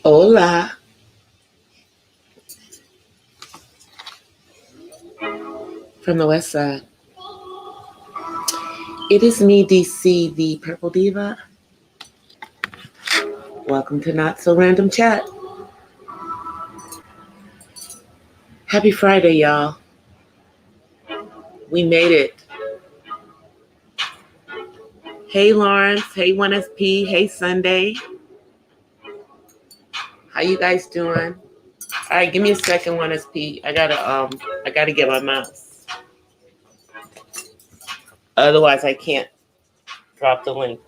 Hola. From the west side. It is me, DC, the Purple Diva. Welcome to Not So Random Chat. Happy Friday, y'all. We made it. Hey, Lawrence. Hey, 1SP. Hey, Sunday. How you guys doing? All right, give me a second, 1SP. I gotta get my mouse. Otherwise, I can't drop the link.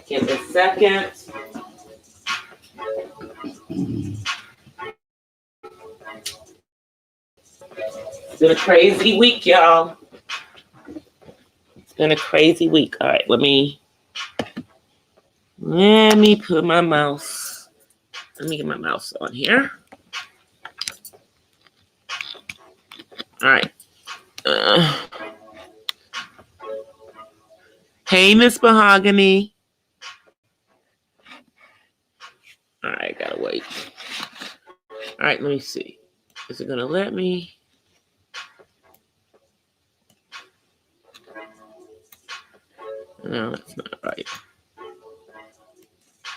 Give me a second. It's been a crazy week, y'all. It's been a crazy week. All right, let me put my mouse. Let me get my mouse on here. All right. Hey, Miss Mahogany. All right, gotta wait. All right, let me see. Is it gonna let me? No, that's not right.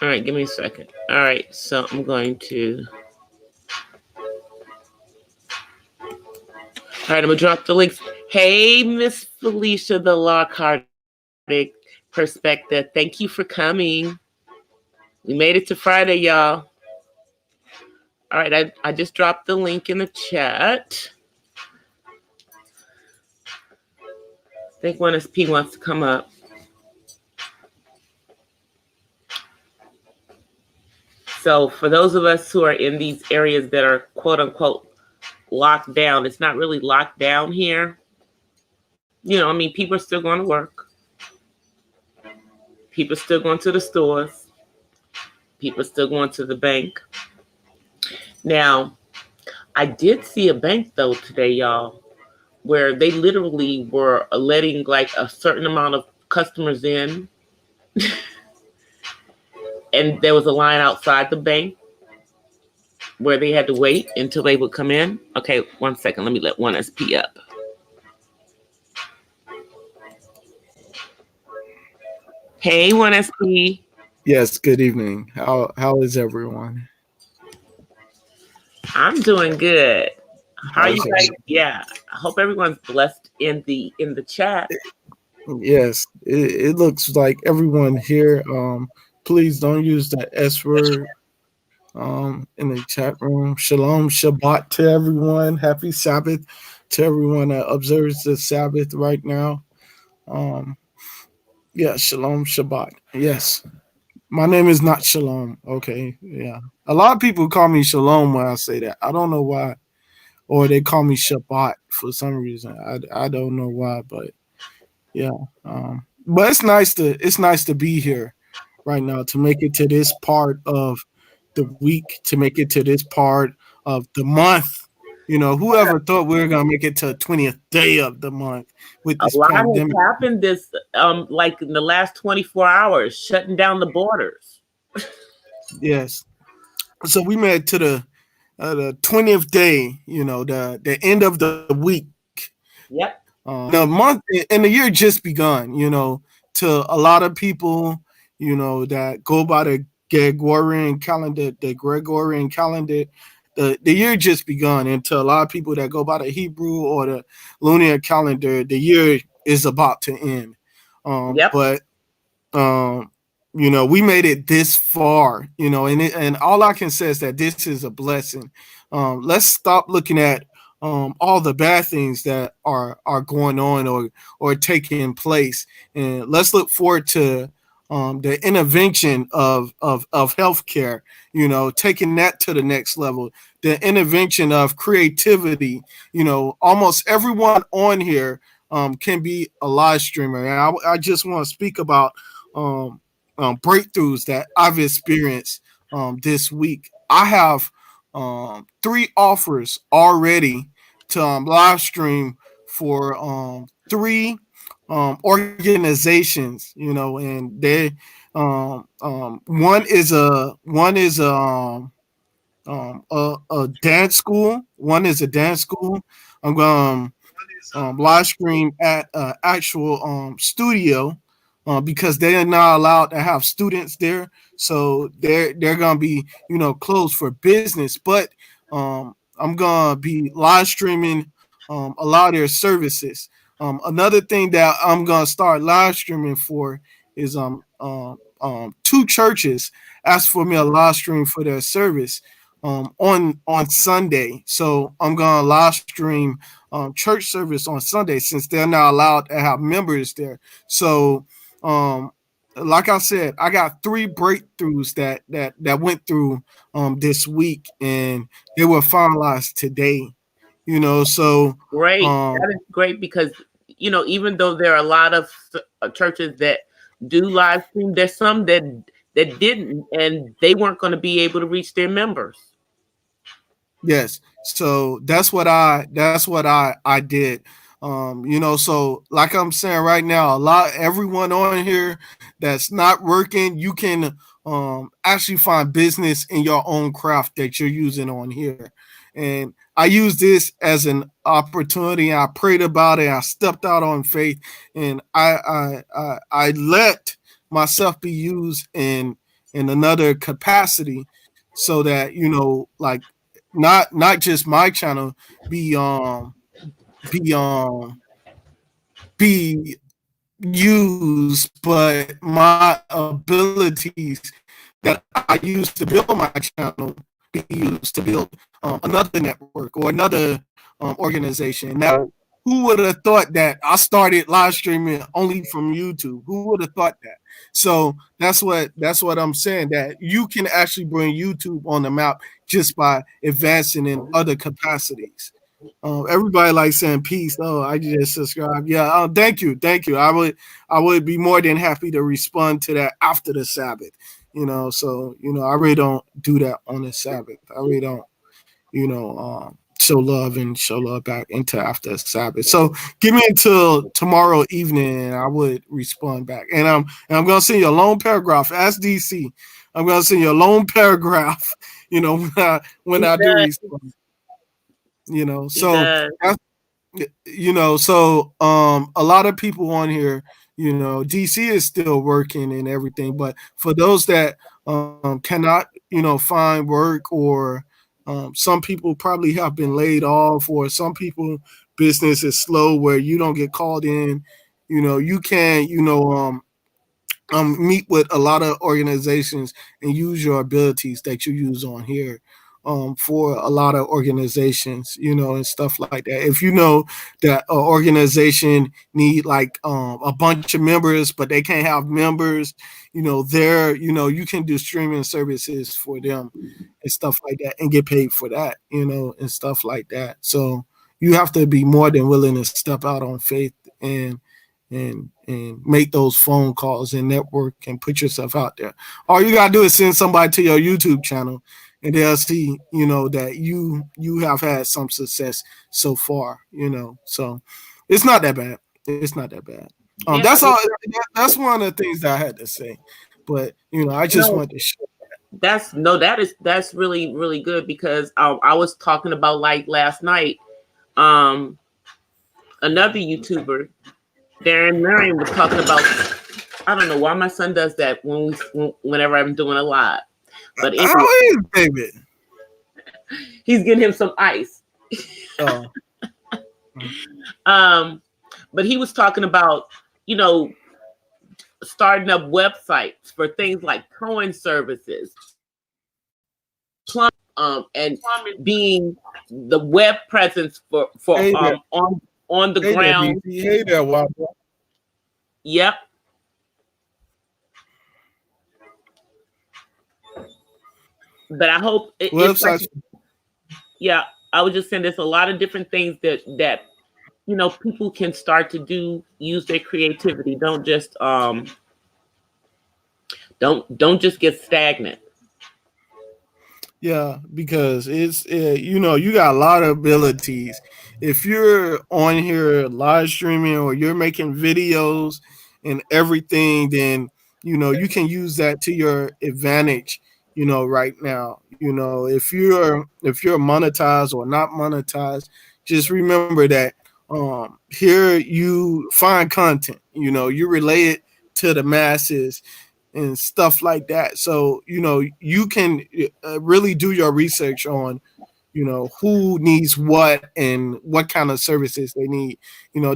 All right, give me a second. All right, so I'm going to. All right, I'm gonna drop the links. Hey, Miss Felicia, the Lockhart Perspective. Thank you for coming. We made it to Friday, y'all. All right, I just dropped the link in the chat. I think 1SP wants to come up. So for those of us who are in these areas that are quote unquote locked down, it's not really locked down here. You know, I mean, people are still going to work. People are still going to the stores. People are still going to the bank. Now, I did see a bank though today, y'all, where they literally were letting like a certain amount of customers in. And there was a line outside the bank where they had to wait until they would come in. Okay, 1 second. Let me let 1SP up. Hey, 1SP. Yes, good evening. How is everyone? I'm doing good. How are you Okay. guys? Yeah, I hope everyone's blessed in the chat. Yes, it looks like everyone here. Please don't use the S word in the chat room. Shalom, Shabbat to everyone. Happy Sabbath to everyone that observes the Sabbath right now. Yeah, Shalom, Shabbat. Yes. My name is not Shalom. Okay. Yeah. A lot of people call me Shalom when I say that. I don't know why. Or they call me Shabbat for some reason. I don't know why, but yeah. But it's nice to be here right now, to make it to this part of the week, to make it to this part of the month. You know, whoever thought we were gonna make it to the 20th day of the month with A this lot has pandemic? happened this like in the last 24 hours, shutting down the borders. Yes. So we made it to the 20th day, you know, the end of the week. Yep. The month and the year just begun, you know, to a lot of people, you know, that go by the Gregorian calendar, the year just begun. And to a lot of people that go by the Hebrew or the lunar calendar, the year is about to end. Yep. But you know, we made it this far, you know, and all I can say is that this is a blessing. Let's stop looking at all the bad things that are going on or taking place, and let's look forward to the intervention of healthcare. You know, taking that to the next level. The intervention of creativity. You know, almost everyone on here can be a live streamer, and I just want to speak about um, breakthroughs that I've experienced this week. I have 3 offers already to live stream for 3 organizations, and they one is a dance school. One is a dance school. I'm going live stream at actual studio because they are not allowed to have students there, so they're gonna be closed for business. But I'm gonna be live streaming a lot of their services. Another thing that I'm gonna start live streaming for is two churches asked for me a live stream for their service on Sunday. So I'm gonna live stream church service on Sunday since they're not allowed to have members there. So, um, like I said, I got three breakthroughs that went through this week, and they were finalized today. So Great. um, That is great because, even though there are a lot of churches that do live stream, there's some that didn't, and they weren't going to be able to reach their members. yes. So that's what I did. So like I'm saying right now, everyone on here that's not working, you can actually find business in your own craft that you're using on here. And I use this as an opportunity. I prayed about it. I stepped out on faith, and I let myself be used in another capacity, so that like not just my channel be be um be used, but my abilities that I use to build my channel be used to build another network or another organization. Now, who would have thought that I started live streaming only from YouTube? Who would have thought that? So that's what I'm saying, that you can actually bring YouTube on the map just by advancing in other capacities. Everybody likes saying peace. Oh, I just subscribe. Yeah. Thank you, thank you. I would be more than happy to respond to that after the Sabbath. So I really don't do that on the Sabbath. I really don't, show love and show love back into after the Sabbath. So give me until tomorrow evening, and I would respond back. And I'm gonna send you a long paragraph. Ask DC. I'm gonna send you a long paragraph. When He I do does. respond. He So does. that's a lot of people on here, DC is still working and everything, but for those that cannot find work, or some people probably have been laid off, or some people business is slow where you don't get called in, you can meet with a lot of organizations and use your abilities that you use on here for a lot of organizations, and stuff like that. If you know that an organization need like a bunch of members, but they can't have members, you can do streaming services for them and stuff like that, and get paid for that, and stuff like that. So you have to be more than willing to step out on faith and make those phone calls and network and put yourself out there. All you gotta do is send somebody to your YouTube channel, and they'll see that you have had some success so far. So it's not that bad. It's not that bad. Yeah. That's all. That's one of the things that I had to say. But I just No, wanted to share. that's really, really good because I was talking about, like, last night, um another YouTuber, Darren Marion, was talking about, I don't know why my son does that whenever I'm doing a live. But anyway, How is David? he's getting him some ice. Oh. But he was talking about, starting up websites for things like towing services, and being the web presence for Hey there. on the Hey there, ground. DC. Hey there, Wanda. Yep. But I hope it's like, Websites. yeah, I was just saying there's a lot of different things that people can start to do, use their creativity. Don't just get stagnant. Yeah, because it's you got a lot of abilities. If you're on here live streaming or you're making videos and everything, then you can use that to your advantage. Right now, if you're monetized or not monetized, just remember that here you find content. You relay it to the masses and stuff like that. So, you can really do your research on, who needs what and what kind of services they need.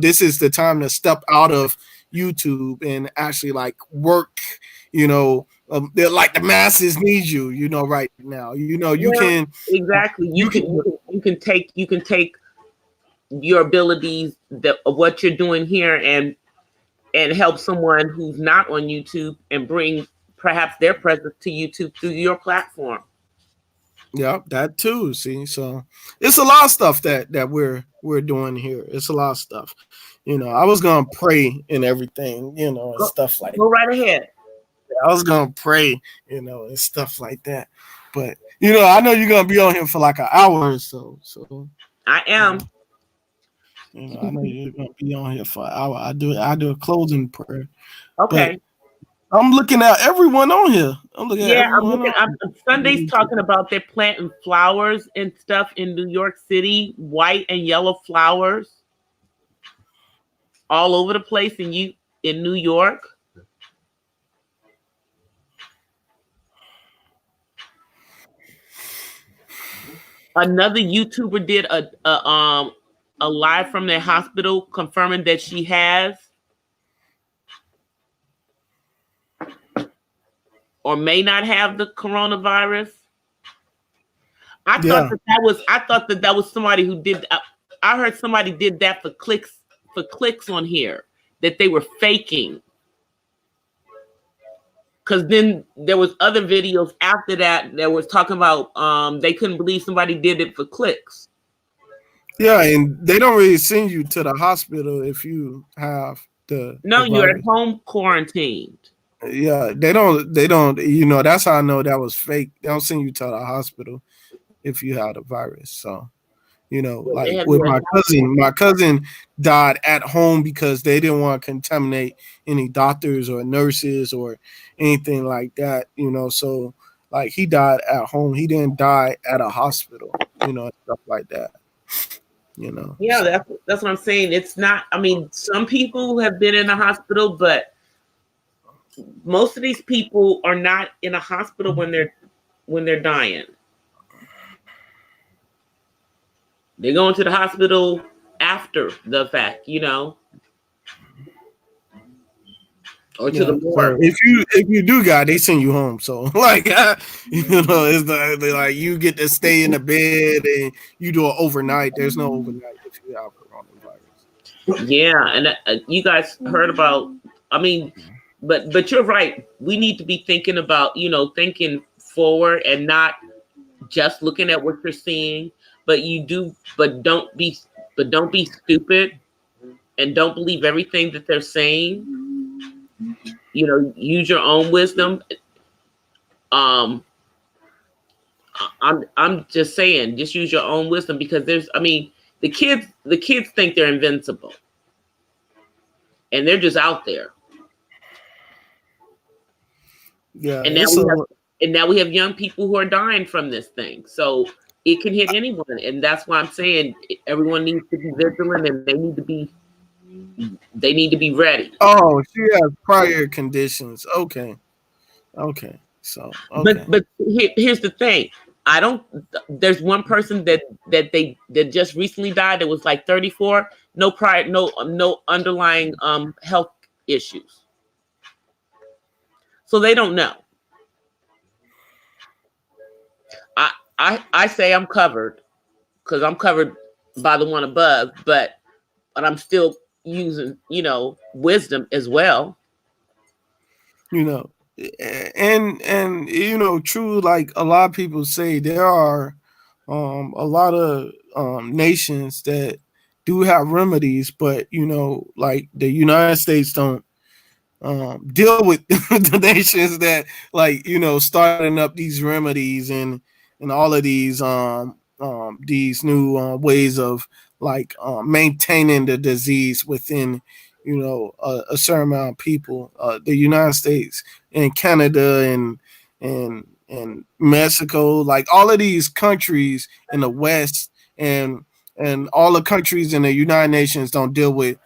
This is the time to step out of YouTube and actually like work, they're like the masses need you, right now. You Yeah, can, exactly. you can, You can take your abilities that of what you're doing here and help someone who's not on YouTube and bring perhaps their presence to YouTube through your platform. yeah, that too. See, so it's a lot of stuff that we're doing here. It's a lot of stuff. I was gonna pray and everything, and Go, stuff like go right ahead. that. I was gonna pray, and stuff like that. But I know you're gonna be on here for like an hour or so. So I you am. know, I know you're gonna be on here for an hour. I do a closing prayer, but Okay. I'm looking at everyone on here. I'm looking at Yeah, I'm everyone looking. on Sunday's here. talking about they're planting flowers and stuff in New York City, white and yellow flowers all over the place in New York. Another YouTuber did a live from their hospital confirming that she has or may not have the coronavirus. Yeah, I thought that was somebody who did. I heard somebody did that for clicks on here that they were faking. Because then there was other videos after that was talking about they couldn't believe somebody did it for clicks. yeah, and they don't really send you to the hospital if you have the No, you're at virus. home quarantined. Yeah, they don't. That's how I know that was fake. They don't send you to the hospital if you have the virus. So, They like have with you at my cousin died at home because they didn't want to contaminate any doctors or nurses or anything like that. So like he died at home. He didn't die at a hospital. Stuff like that. Yeah, So that's what I'm saying. It's not. I mean, some people have been in the hospital, but most of these people are not in a hospital when they're dying. They're going to the hospital after the fact, or to the yeah. So morgue. if you do got, they send you home. So like it's like you get to stay in the bed and you do it overnight. There's no overnight if you have coronavirus. Yeah, and you guys heard about. I mean, but you're right. We need to be thinking about thinking forward and not just looking at what you're seeing. But don't be stupid and don't believe everything that they're saying. Use your own wisdom. Um, I'm just saying, just use your own wisdom because the kids think they're invincible and they're just out there. Yeah, And it's a now we have young people who are dying from this thing. So it can hit anyone, and that's why I'm saying everyone needs to be vigilant and they need to be ready. oh, she has prior conditions. Okay. So okay. But here's the thing. I don't. There's one person that just recently died. That was like 34. No prior, no underlying health issues. So they don't know. I say I'm covered because I'm covered by the one above, but I'm still using wisdom as well. you know and true, like a lot of people say, there are a lot of nations that do have remedies, but like the United States don't deal with the nations that, like, starting up these remedies, and and all of these new ways of like maintaining the disease within a certain amount of people. The United States and Canada and Mexico, like all of these countries in the West and all the countries in the United Nations don't deal with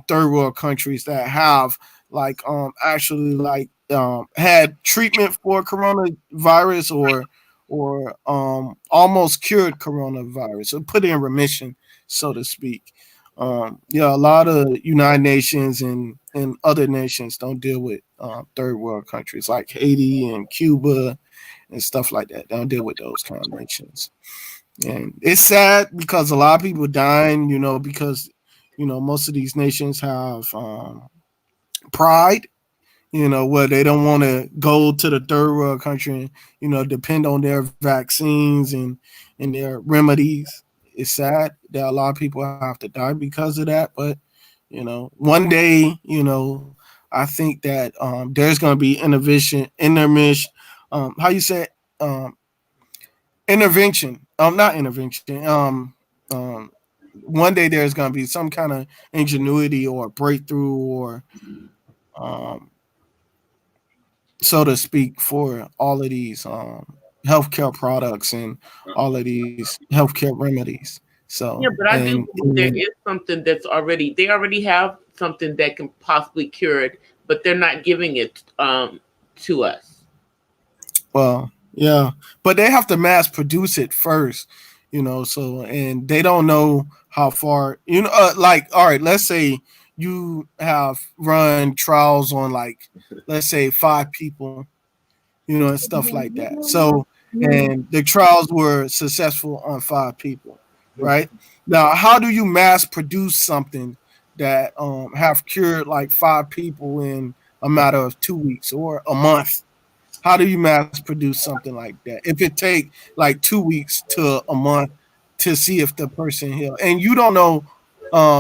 third world countries that have like actually like had treatment for coronavirus or almost cured coronavirus or put in remission, so to speak. Yeah, a lot of United Nations and other nations don't deal with third world countries like Haiti and Cuba and stuff like that. They don't deal with those kind of nations. And it's sad because a lot of people dying, because most of these nations have pride, where they don't want to go to the third world country and, depend on their vaccines and their remedies. It's sad that a lot of people have to die because of that. But, one day, I think that there's going to be how you say it? Intervention. Not intervention. One day there's going to be some kind of ingenuity or breakthrough or um, so to speak, for all of these healthcare products and all of these healthcare remedies. So Yeah, but I do believe there and is something they already have something that can possibly cure it, but they're not giving it to us. well, yeah, but they have to mass produce it first, So and they don't know how far, like all right, let's say you have run trials on like let's say 5 people, and stuff like that. So, and the trials were successful on 5 people, right? Now, how do you mass produce something that have cured like 5 people in a matter of 2 weeks or a month? How do you mass produce something like that? If it take like 2 weeks to a month to see if the person healed, and you don't know,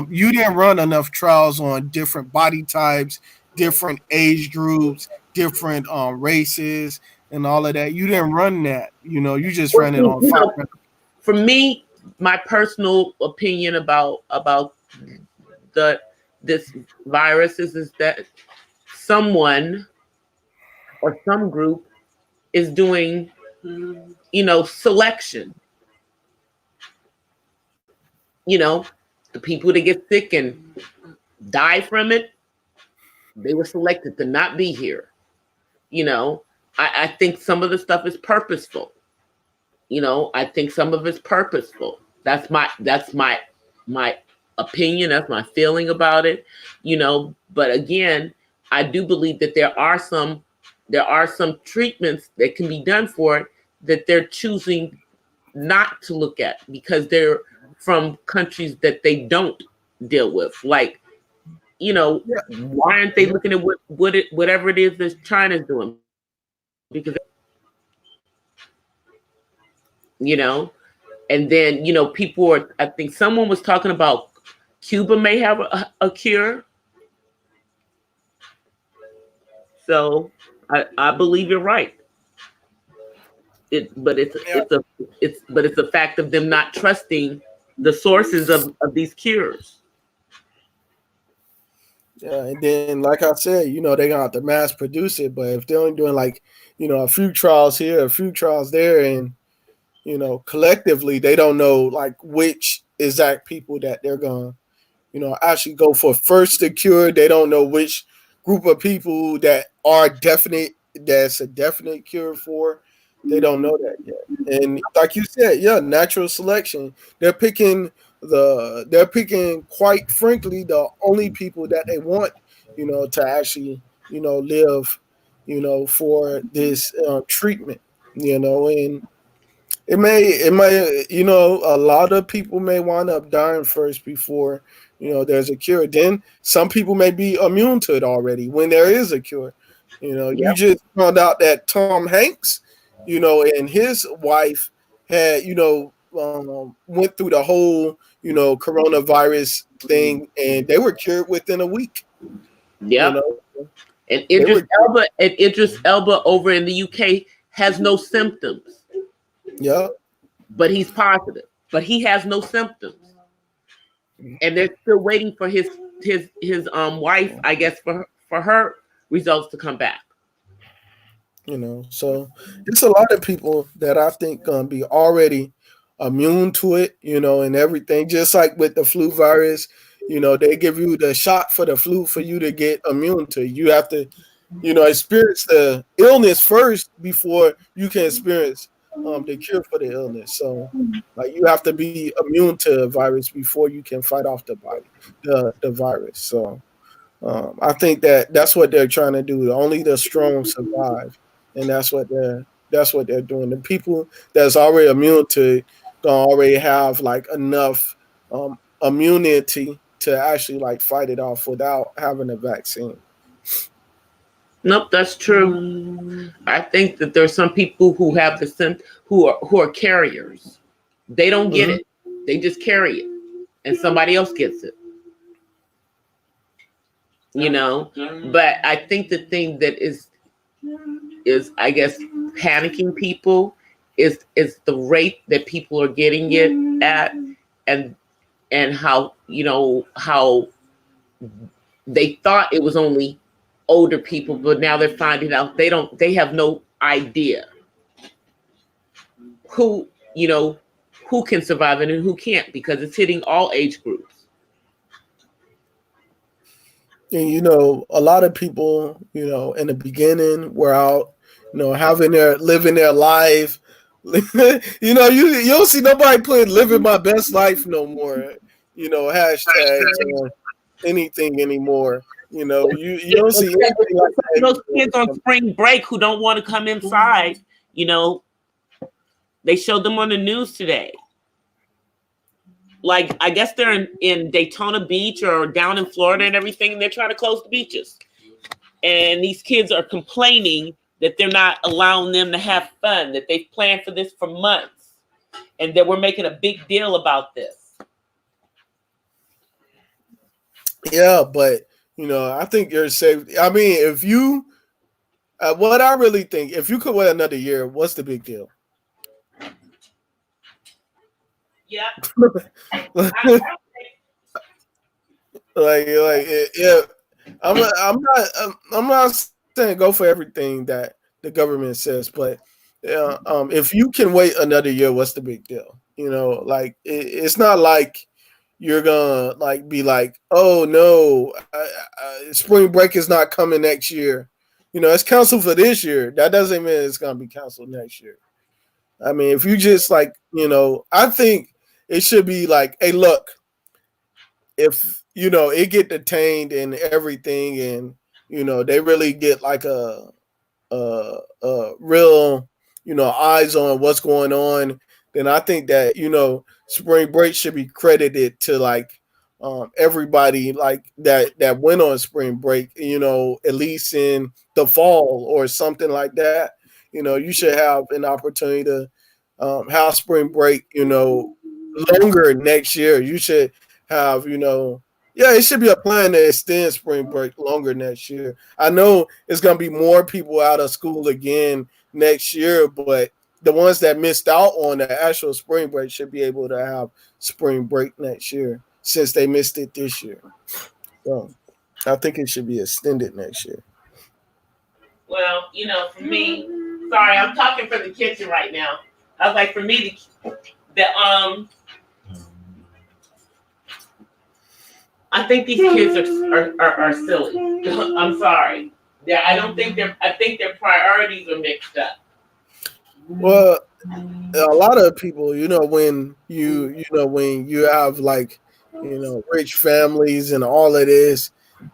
you didn't run enough trials on different body types, different age groups, different races, and all of that. You didn't run that. You just Well, ran it see, on five. for me, my personal opinion about the this virus is that someone or some group is doing selection. You know, the people that get sick and die from it, they were selected to not be here. You know, I think some of the stuff is purposeful. I think some of it's purposeful. That's my opinion. That's my feeling about it. But again, I do believe that there are some treatments that can be done for it that they're choosing not to look at because they're from countries that they don't deal with. Like, why aren't they looking at whatever it is that China's doing? Because you know, and then people are. I think someone was talking about Cuba may have a cure. So I believe you're right. But it's a fact of them not trusting the sources of these cures. Yeah, and then like I said, they're gonna have to mass produce it. But if they're only doing like, a few trials here, a few trials there, and collectively they don't know like which exact people that they're gonna actually go for first to cure. They don't know which group of people that's a definite cure for. They don't know that yet. And like you said, yeah, natural selection. They're picking quite frankly the only people that they want, to actually, live, for this treatment, and it may a lot of people may wind up dying first before there's a cure. Then some people may be immune to it already when there is a cure. You Yep. just found out that Tom Hanks, and his wife had went through the whole coronavirus thing, and they were cured within a week. you Yep. know And they were Idris Elba over in the UK has no symptoms. Yeah. but he's positive, but he has no symptoms, and they're still waiting for his wife, I guess, for her results to come back. So it's a lot of people that I think gonna be already immune to it, and everything. Just like with the flu virus, they give you the shot for the flu for you to get immune to it. You have to, experience the illness first before you can experience the cure for the illness. So like you have to be immune to a virus before you can fight off the virus. So I think that's what they're trying to do. Only the strong survive, and that's what they're doing. The people that's already immune to it gonna already have like enough immunity to actually like fight it off without having a vaccine. Nope, that's true. I think that there's some people who have who are carriers. They don't get Hmm. it. They just carry it, and somebody else gets it. But I think the thing that is I guess panicking people is the rate that people are getting it at, and how they thought it was only older people, but now they're finding out they have no idea who you know who can survive it and who can't, because it's hitting all age groups. And a lot of people, in the beginning were out, having their living their life. You don't see nobody putting living my best life no more, hashtags on anything anymore. You don't see anything like that Those anymore. kids on spring break who don't want to come inside, you know, they showed them on the news today. Like, I guess they're in Daytona Beach or down in Florida and everything, and they're trying to close the beaches. And these kids are complaining that they're not allowing them to have fun, that they've planned for this for months, and that we're making a big deal about this. Yeah, but I think you're safe. I mean, if you, what I really think, if you could wait another year, what's the big deal? Yeah. Yeah, I'm not saying go for everything that the government says, but if you can wait another year, what's the big deal? Like it's not like you're gonna like be like, oh no, spring break is not coming next year. It's canceled for this year. That doesn't mean it's gonna be canceled next year. I mean, if you just like, I think it should be like, hey, look, if it get detained and everything, and they really get like a real eyes on what's going on, then I think that spring break should be credited to like everybody like that went on spring break, at least in the fall or something like that. You should have an opportunity to have spring break longer next year. You should have, yeah, it should be a plan to extend spring break longer next year. I know it's going to be more people out of school again next year, but the ones that missed out on the actual spring break should be able to have spring break next year since they missed it this year. So I think it should be extended next year. Well, for me, sorry, I'm talking from the kitchen right now. I was like, for me, I think these kids are silly. I'm sorry. Yeah, I don't think they're. I think their priorities are mixed up. Well, a lot of people, when you have like, rich families and all of this,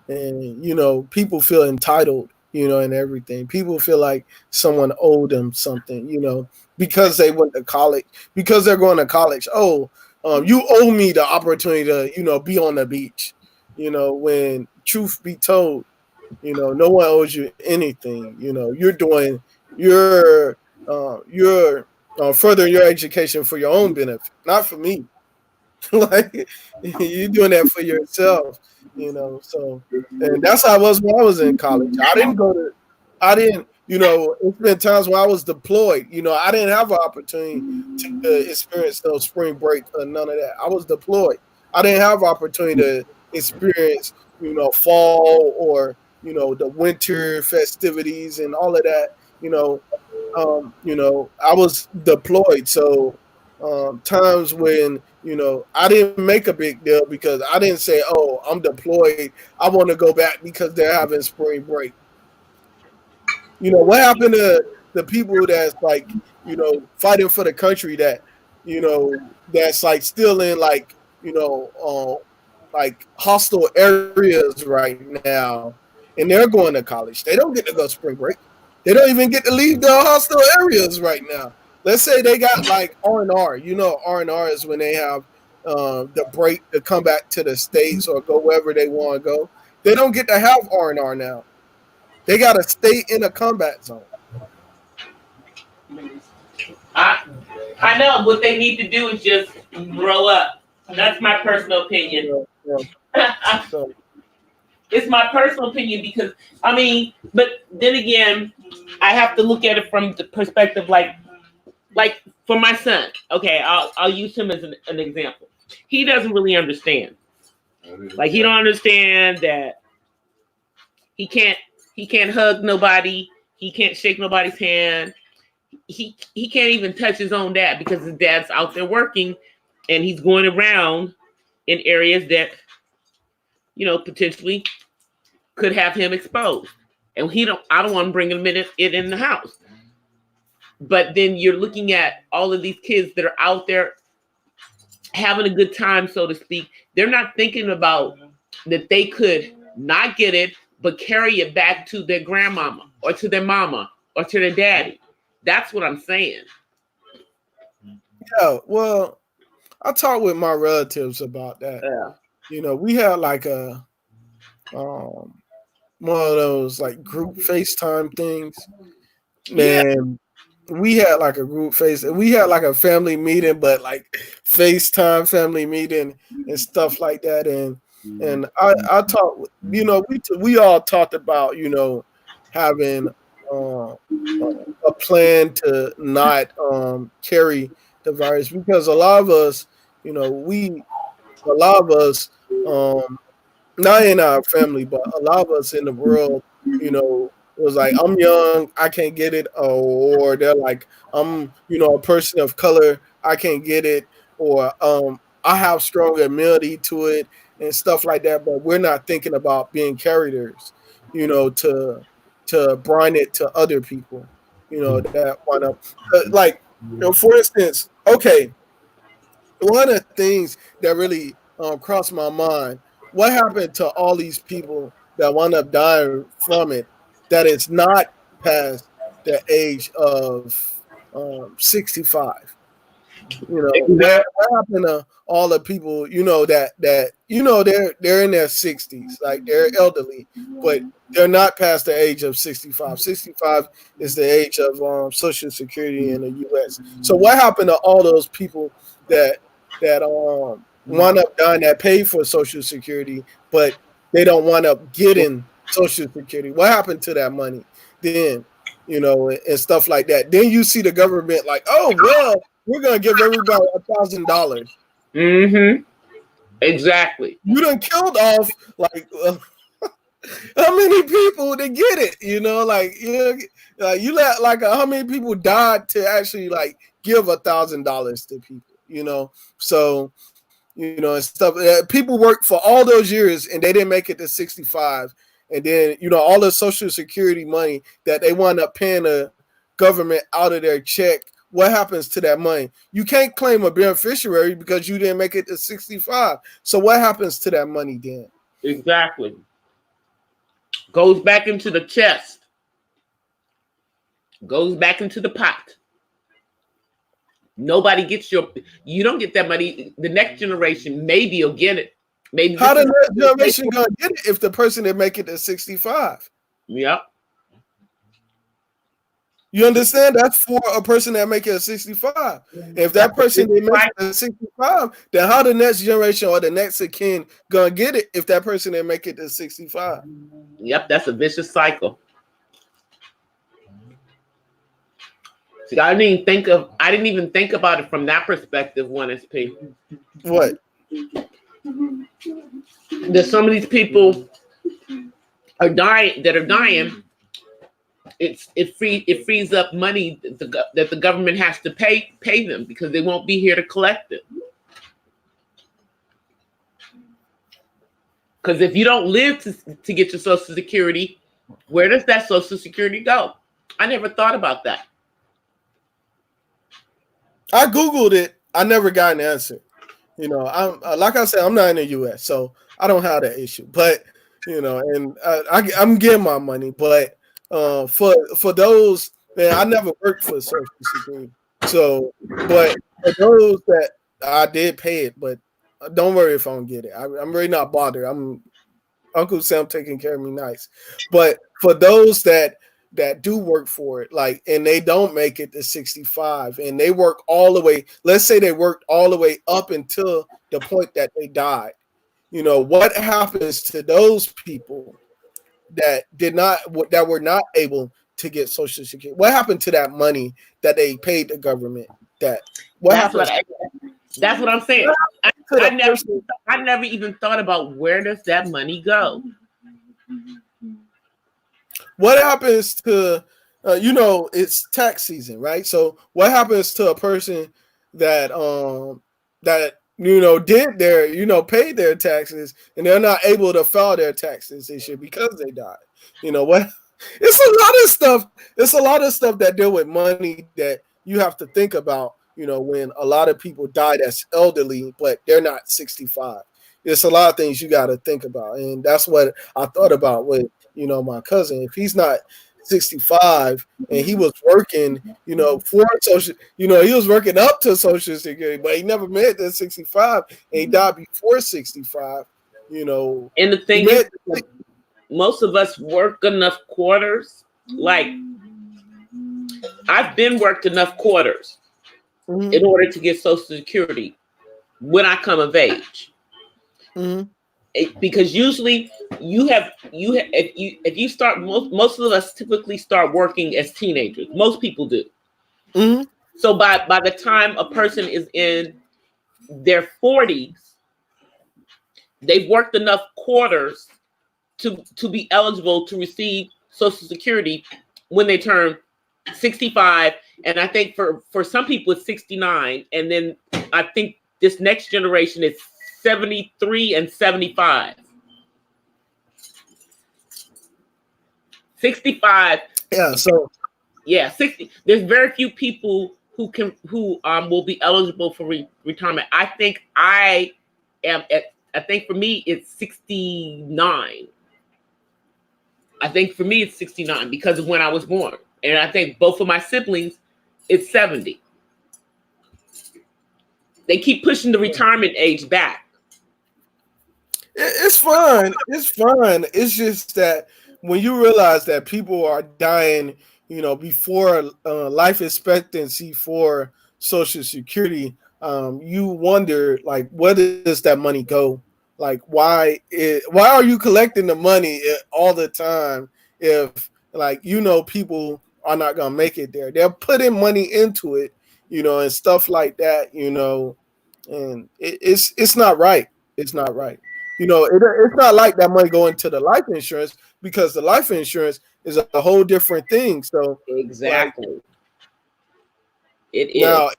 and people feel entitled, and everything. People feel like someone owed them something, because they went to college, because they're going to college. Oh, you owe me the opportunity to, be on the beach. When truth be told, no one owes you anything. You're furthering your education for your own benefit, not for me. Like you're doing that for yourself, So, and that's how I was when I was in college. I didn't You know, it's been times where I was deployed. You know, I didn't have an opportunity to experience no spring break or none of that. I was deployed. I didn't have opportunity to experience, you know, fall or, you know, the winter festivities and all of that. You know, I was deployed. So times when, you know, I didn't make a big deal because I didn't say, oh, I'm deployed. I want to go back because they're having spring break. You know, what happened to the people that's like, you know, fighting for the country that, you know, that's like still in like, you know, like hostile areas right now, and they're going to college. They don't get to go spring break. They don't even get to leave the hostile areas right now. Let's say they got like R&R. You know, R&R is when they have the break to come back to the states or go wherever they want to go. They don't get to have R&R now. They got to stay in a combat zone. I I know what they need to do is just grow up. That's my personal opinion. So, It's my personal opinion because I mean, but then again, I have to look at it from the perspective like for my son. Okay, I'll use him as an example. He doesn't really understand. Like he don't understand that he can't he can't hug nobody. He can't shake nobody's hand. He can't even touch his own dad because his dad's out there working, and he's going around in areas that potentially could have him exposed. And I don't want to bring him it in the house. But then you're looking at all of these kids that are out there having a good time, so to speak. They're not thinking about that they could not get it, but carry it back to their grandmama or to their mama or to their daddy. That's what I'm saying. Yeah, well, I talked with my relatives about that. Yeah. You know, we had like a one of those like group FaceTime things. Yeah. And we had like a group we had like a family meeting, but like FaceTime family meeting and stuff like that. And I talked, you know, we all talked about, you know, having a plan to not carry the virus because a lot of us, you know, a lot of us, not in our family, but a lot of us in the world, you know, was like, I'm young, I can't get it, or they're like, I'm, you know, a person of color, I can't get it, or I have strong immunity to it and stuff like that. But we're not thinking about being carriers, you know, to brine it to other people, you know, that want to, like, you know, for instance, okay, one of the things that really crossed my mind, what happened to all these people that wound up dying from it that is not past the age of 65? You know, what happened to all the people, you know, that you know they're in their 60s, like they're elderly, but they're not past the age of 65. 65 is the age of Social Security in the US. So what happened to all those people that wind up dying that paid for Social Security, but they don't wind up getting Social Security? What happened to that money then? You know, and stuff like that. Then you see the government like, oh well, we're gonna give everybody $1,000. Mm-hmm. Exactly. You done killed off like how many people to get it? You know, you let like how many people died to actually like give $1,000 to people? You know, so you know and stuff. People worked for all those years and they didn't make it to 65, and then you know all the Social Security money that they wound up paying the government out of their check. What happens to that money? You can't claim a beneficiary because you didn't make it to 65. So what happens to that money then? Exactly. Goes back into the chest. Goes back into the pot. Nobody gets you don't get that money. The next generation maybe will get it. Maybe how the next generation gonna get it if the person that make it to 65? Yep. You understand? That's for a person that make it at 65. If that person they make it at 65, then how the next generation or the next of kin gonna get it if that person they make it to 65? Yep, that's a vicious cycle. See, I didn't even think about it from that perspective, 1SP. What? There's some of these people are dying. It frees up money that the government has to pay them because they won't be here to collect it. Because if you don't live to get your Social Security, where does that Social Security go? I never thought about that. I Googled it. I never got an answer. You know, I'm like I said, I'm not in the U.S., so I don't have that issue. But you know, and I'm getting my money. But for those, man, I never worked for Social Security. So, but for those that I did pay it, but don't worry if I don't get it. I'm really not bothered. I'm Uncle Sam taking care of me nice. But for those that do work for it, like, and they don't make it to 65, and they work all the way. Let's say they worked all the way up until the point that they died. You know, what happens to those people that were not able to get Social Security? What happened to that money that they paid the government? That's what I'm saying. I never even thought about where does that money go. What happens to it's tax season, right? So what happens to a person that did their paid their taxes and they're not able to file their taxes this year because they died? You know what? It's a lot of stuff. It's a lot of stuff that deal with money that you have to think about. You know, when a lot of people die that's elderly, but they're not 65. There's a lot of things you got to think about, and that's what I thought about with my cousin. If he's not 65 and he was working, for social, he was working up to Social Security, but he never made it to 65, and he died before 65. And the thing is, most of us work enough quarters. Like, I've been worked enough quarters in order to get Social Security when I come of age. Because usually if you start, most of us typically start working as teenagers. Most people do. So by the time a person is in their 40s, they've worked enough quarters to be eligible to receive Social Security when they turn 65. And I think for some people it's 69, and then I think this next generation is 73 and 75. 65. Yeah, so 60. There's very few people who will be eligible for retirement. I think for me it's 69. I think for me it's 69 because of when I was born. And I think both of my siblings, it's 70. They keep pushing the retirement age back. It's fun. It's fun. It's just that when you realize that people are dying, before life expectancy for Social Security, you wonder, like, where does that money go? Like, why are you collecting the money all the time if, like, people are not gonna make it there? They're putting money into it, and stuff like that, and it's not right. It's not right. It's not like that money going to the life insurance, because the life insurance is a whole different thing. So exactly, like, it is. Now,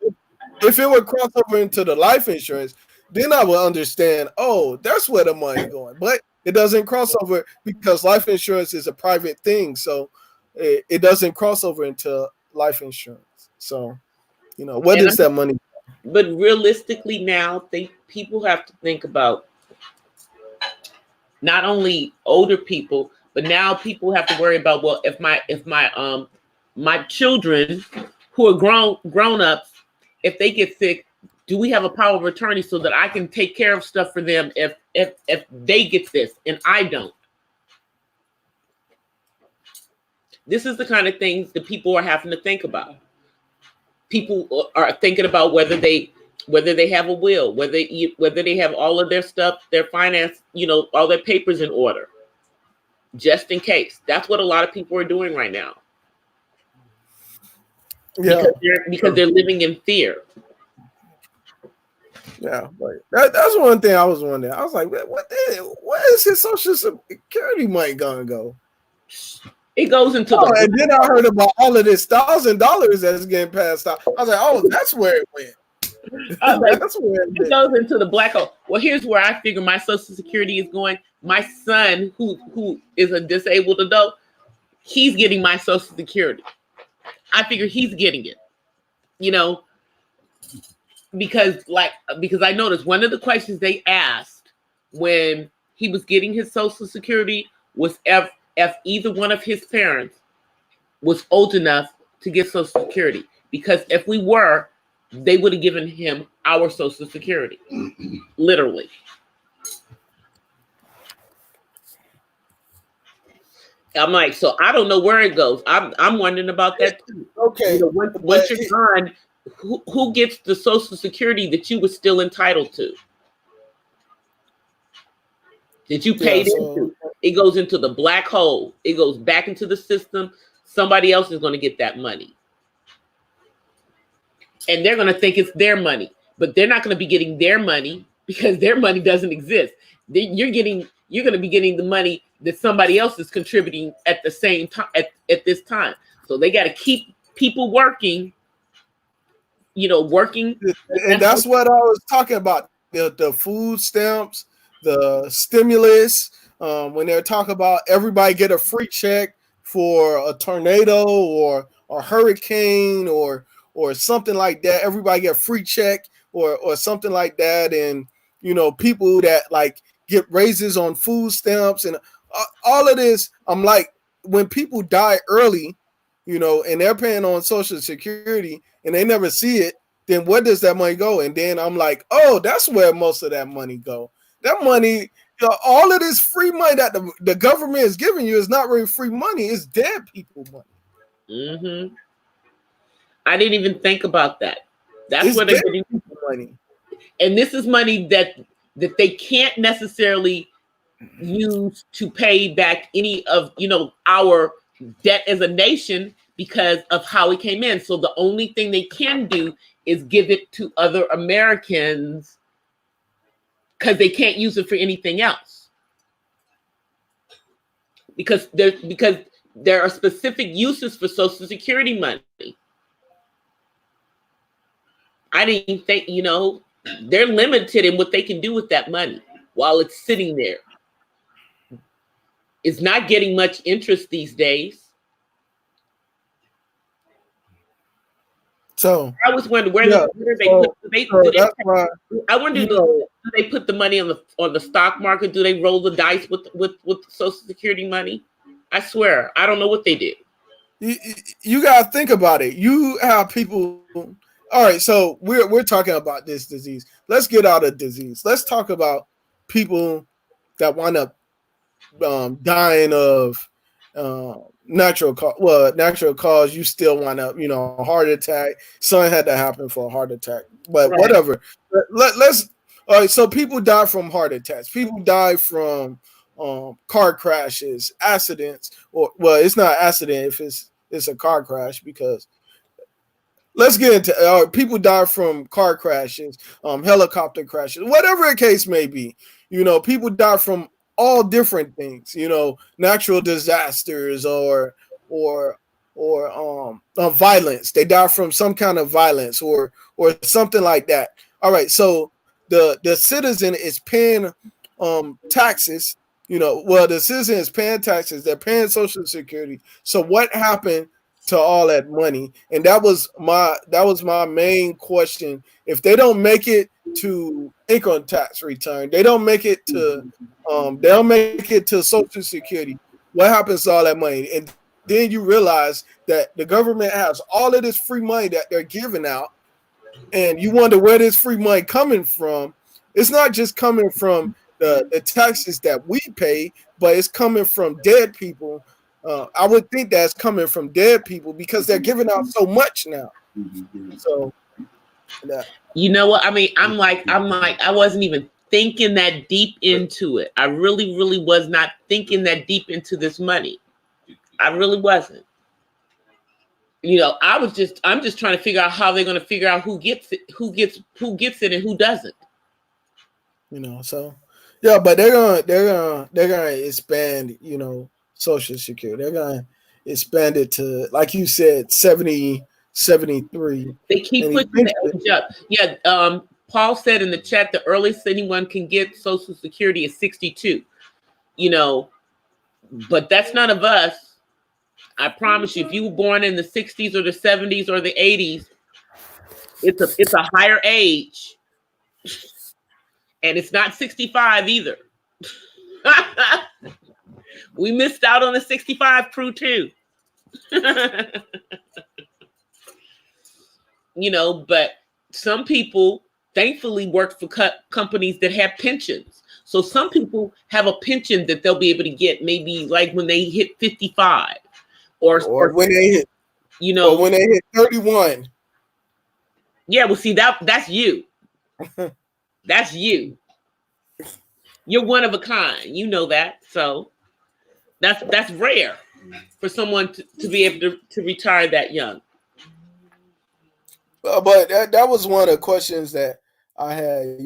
if it would cross over into the life insurance, then I would understand. Oh, that's where the money going. But it doesn't cross over because life insurance is a private thing, so it doesn't cross over into life insurance. So, what is that money? But realistically, now people have to think about not only older people, but now people have to worry about, well, if my children who are grown ups, if they get sick, do we have a power of attorney so that I can take care of stuff for them if they get this and I don't? This is the kind of things that people are having to think about. People are thinking about whether they have a will, whether they have all of their stuff, their finance, all their papers in order, just in case. That's what a lot of people are doing right now. Yeah, because they're living in fear. yeah. But that's one thing I was wondering. I was like, where is his Social Security money gonna go? It goes into Oh, the and then I heard about all of this $1,000 that's getting passed out. I was like, oh, that's where it went. like, That's where it goes into the black hole. Well, here's where I figure my Social Security is going. My son, who is a disabled adult, he's getting my Social Security. I figure he's getting it, you know, because I noticed one of the questions they asked when he was getting his Social Security was if either one of his parents was old enough to get Social Security. Because if we were, they would have given him our Social Security, literally. I'm like, so I don't know where it goes. I'm wondering about that too. Okay, you know, once you're gone, who gets the Social Security that you were still entitled to? That you paid into? It goes into the black hole. It goes back into the system. Somebody else is going to get that money, and they're going to think it's their money, but they're not going to be getting their money because their money doesn't exist. You're going to be getting the money that somebody else is contributing at the same time at this time. So they got to keep people working, working. And that's what I was talking about. The food stamps, the stimulus, when they're talking about everybody get a free check for a tornado or a hurricane or something like that. Everybody get a free check or something like that. And, people that like get raises on food stamps and all of this. I'm like, when people die early, and they're paying on Social Security and they never see it, then where does that money go? And then I'm like, oh, that's where most of that money go. That money, all of this free money that the government is giving you is not really free money. It's dead people money. Mm-hmm. I didn't even think about that. That's where they're getting money. And this is money that they can't necessarily use to pay back any of, our debt as a nation because of how it came in. So the only thing they can do is give it to other Americans because they can't use it for anything else. Because there are specific uses for Social Security money. I didn't think, they're limited in what they can do with that money while it's sitting there. It's not getting much interest these days. So I was wondering where they put the money on the stock market? Do they roll the dice with Social Security money? I swear, I don't know what they did. You gotta think about it. You have people. All right, so we're talking about this disease. Let's get out of disease. Let's talk about people that wind up dying of natural cause. Well, natural cause, you still wind up, a heart attack. Something had to happen for a heart attack, but right. Whatever. Let's. All right, so people die from heart attacks. People die from car crashes, accidents, or it's not accident if it's a car crash because. Let's get into people die from car crashes, helicopter crashes, whatever the case may be. People die from all different things. Natural disasters or violence. They die from some kind of violence or something like that. All right, so the citizen is paying taxes. The citizen is paying taxes. They're paying Social Security. So what happened to all that money? And that was my main question. If they don't make it to income tax return, they don't make it to Social Security, what happens to all that money? And then you realize that the government has all of this free money that they're giving out, and you wonder where this free money coming from. It's not just coming from the taxes that we pay, but it's coming from dead people. I would think that's coming from dead people because they're giving out so much now. So, yeah. You know what? I mean, I'm like, I wasn't even thinking that deep into it. I really, really was not thinking that deep into this money. I really wasn't. I'm just trying to figure out how they're going to figure out who gets it, and who doesn't. So yeah, but they're gonna expand, Social Security. They're gonna expand it to, like you said, 70, 73. They keep pushing the age up. Yeah, Paul said in the chat the earliest anyone can get Social Security is 62. But that's none of us. I promise you, if you were born in the 60s or the 70s or the 80s, it's a higher age. And it's not 65 either. We missed out on the 65 crew too. But some people thankfully work for companies that have pensions. So some people have a pension that they'll be able to get maybe like when they hit 55 or when they hit, or when they hit 31. Yeah, well, see, that's you. That's you. You're one of a kind. You know that. So that's rare for someone to be able to retire that young. But that was one of the questions that I had.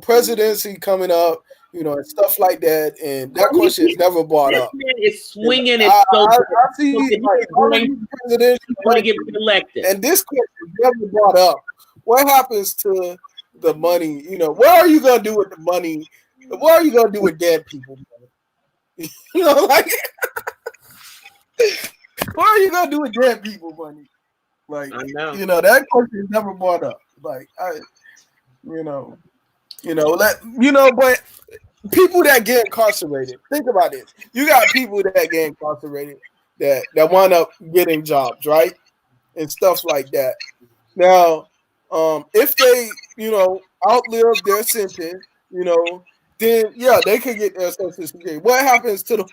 Presidency coming up, and stuff like that, and that question is never brought up. Man is swinging it so I see like presidents want to get elected, and this question is never brought up. What happens to the money? What are you gonna do with the money? What are you gonna do with dead people? Like, what are you gonna do with dead people money? Like, I know. That question is never brought up. Like, but people that get incarcerated, think about it. You got people that get incarcerated that wind up getting jobs, right? And stuff like that. Now, if they, outlive their sentence, then yeah, they could get their Social Security. What happens to the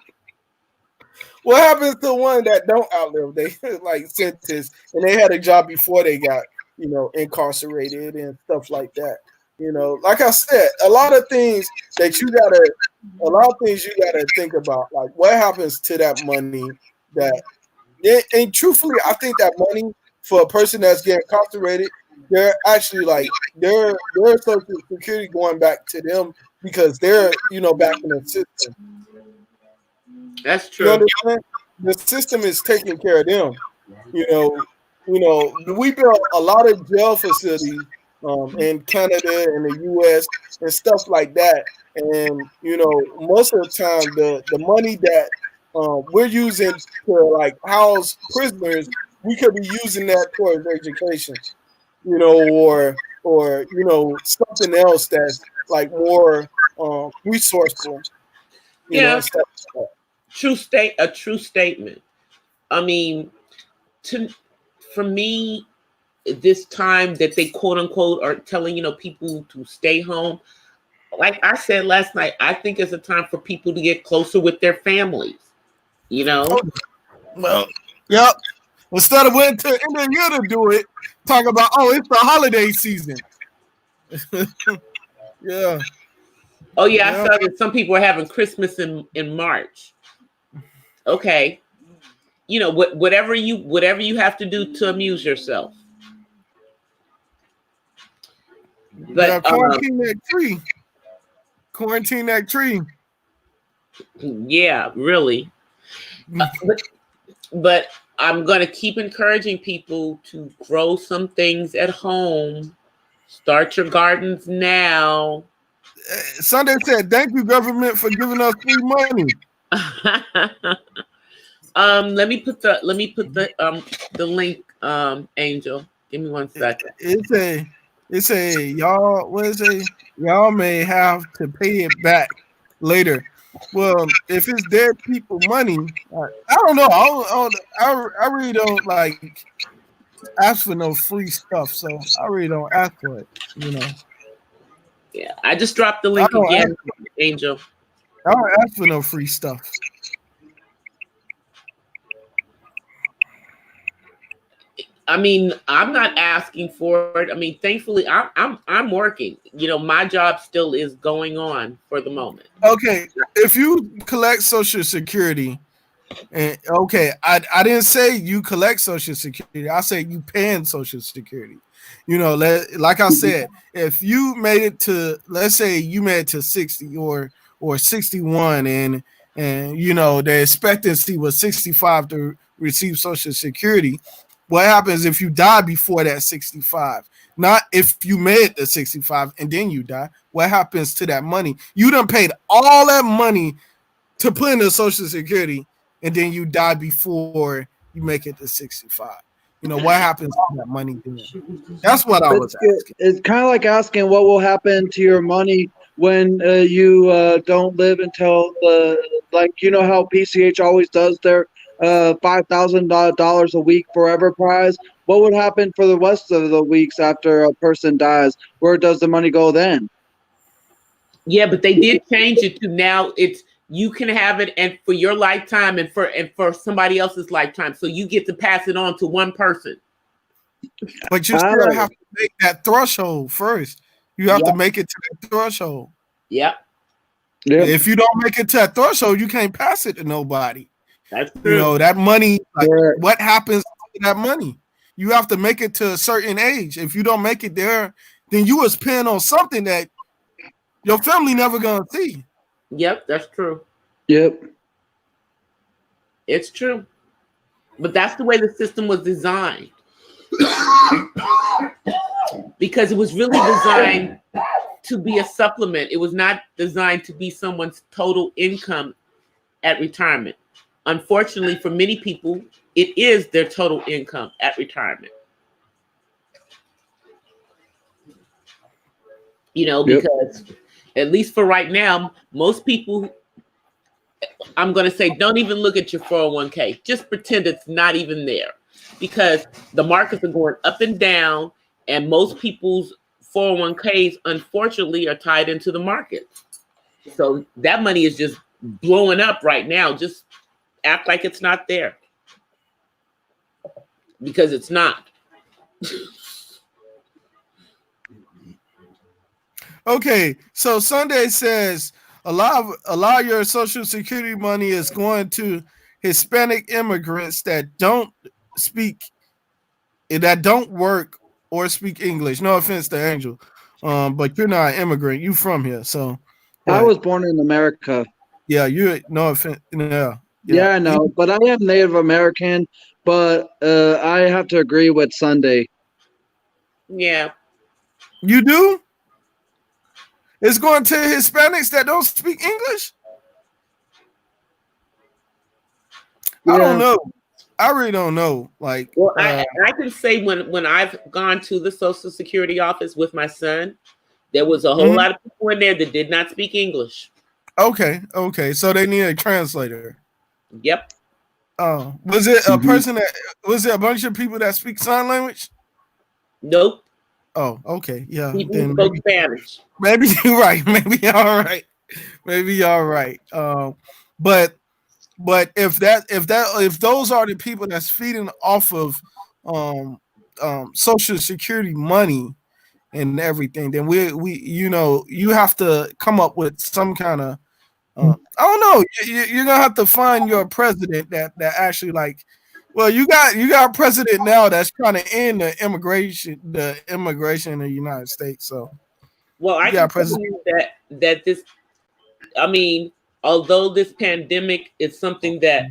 one that don't outlive they like sentence and they had a job before they got, incarcerated and stuff like that? Like I said, a lot of things you gotta think about. Like, what happens to that money and truthfully, I think that money for a person that's getting incarcerated, they're actually like their Social Security going back to them because they're back in the system. That's true. The system is taking care of them. We built a lot of jail facilities in Canada and the US and stuff like that. And most of the time the money that we're using to like house prisoners, we could be using that towards education, or something else that's like more resourceful. Yeah, a true statement. I mean, for me, this time that they quote unquote are telling people to stay home, like I said last night, I think it's a time for people to get closer with their families. Well, yep. Instead of waiting to end of the year to do it, talk about it's the holiday season. Yeah. Oh yeah, I saw that some people are having Christmas in March. Okay, whatever you have to do to amuse yourself. But quarantine that tree. Quarantine that tree. Yeah, really. But I'm going to keep encouraging people to grow some things at home. Start your gardens now. Sunday said, "Thank you, government, for giving us free money." Let me put the link, Angel. Give me 1 second. It's a y'all. What is it? Y'all may have to pay it back later. Well, if it's dead people money, I don't know. I really don't like ask for no free stuff, so I really don't ask for it. Yeah, I just dropped the link again, Angel. I don't ask for no free stuff. I mean, I'm not asking for it. I mean, thankfully, I'm working. My job still is going on for the moment. Okay, if you collect Social Security, And okay, I didn't say you collect Social Security. I said you paying Social Security. You know, like I said, if you made it to, let's say you made it to 60 or 61, and you know the expectancy was 65 to receive Social Security. What happens if you die before that 65? Not if you made the 65 and then you die. What happens to that money? You done paid all that money to put in the Social Security, and then you die before you make it to 65. You know, what happens to that money then? That's what I was asking. It's kind of like asking what will happen to your money when you don't live until like you know how PCH always does their $5,000 a week forever prize. What would happen for the rest of the weeks after a person dies? Where does the money go then? Yeah, but they did change it to now it's you can have it and for your lifetime and for somebody else's lifetime. So you get to pass it on to one person. But you still have to make that threshold first. You have to make it to that threshold. Yep. If you don't make it to that threshold, you can't pass it to nobody. That's true. You know, that money, like, what happens to that money? You have to make it to a certain age. If you don't make it there, then you was paying on something that your family never gonna see. Yep, that's true. Yep. It's true. But that's the way the system was designed. Because it was really designed to be a supplement. It was not designed to be someone's total income at retirement. Unfortunately, for many people, it is their total income at retirement. You know, because at least for right now, most people, I'm going to say, don't even look at your 401k. Just pretend it's not even there, because the markets are going up and down, and most people's 401ks, unfortunately, are tied into the market. So that money is just blowing up right now. Just act like it's not there, because it's not. Okay, so Sunday says a lot of your Social Security money is going to Hispanic immigrants that don't work or speak English. No offense to Angel, but you're not an immigrant. You from here, so. I was born in America. Yeah, you no offense. Yeah, I know, but I am Native American. But I have to agree with Sunday. Yeah, you do. It's going to Hispanics that don't speak English? Yeah. I don't know. I really don't know. Like, well, I can say when I've gone to the Social Security office with my son, there was a whole lot of people in there that did not speak English. Okay. So they need a translator. Yep. Oh, was it a person that was it a bunch of people that speak sign language? Nope. Oh, okay. Yeah. People spoke Spanish. Maybe you're right. Maybe you're all right. But if those are the people that's feeding off of Social Security money and everything, then we you have to come up with some kind of I don't know. You're gonna have to find your president that actually like. Well, you got a president now that's trying to end the immigration in the United States. So, well, I can tell you that this. I mean, although this pandemic is something that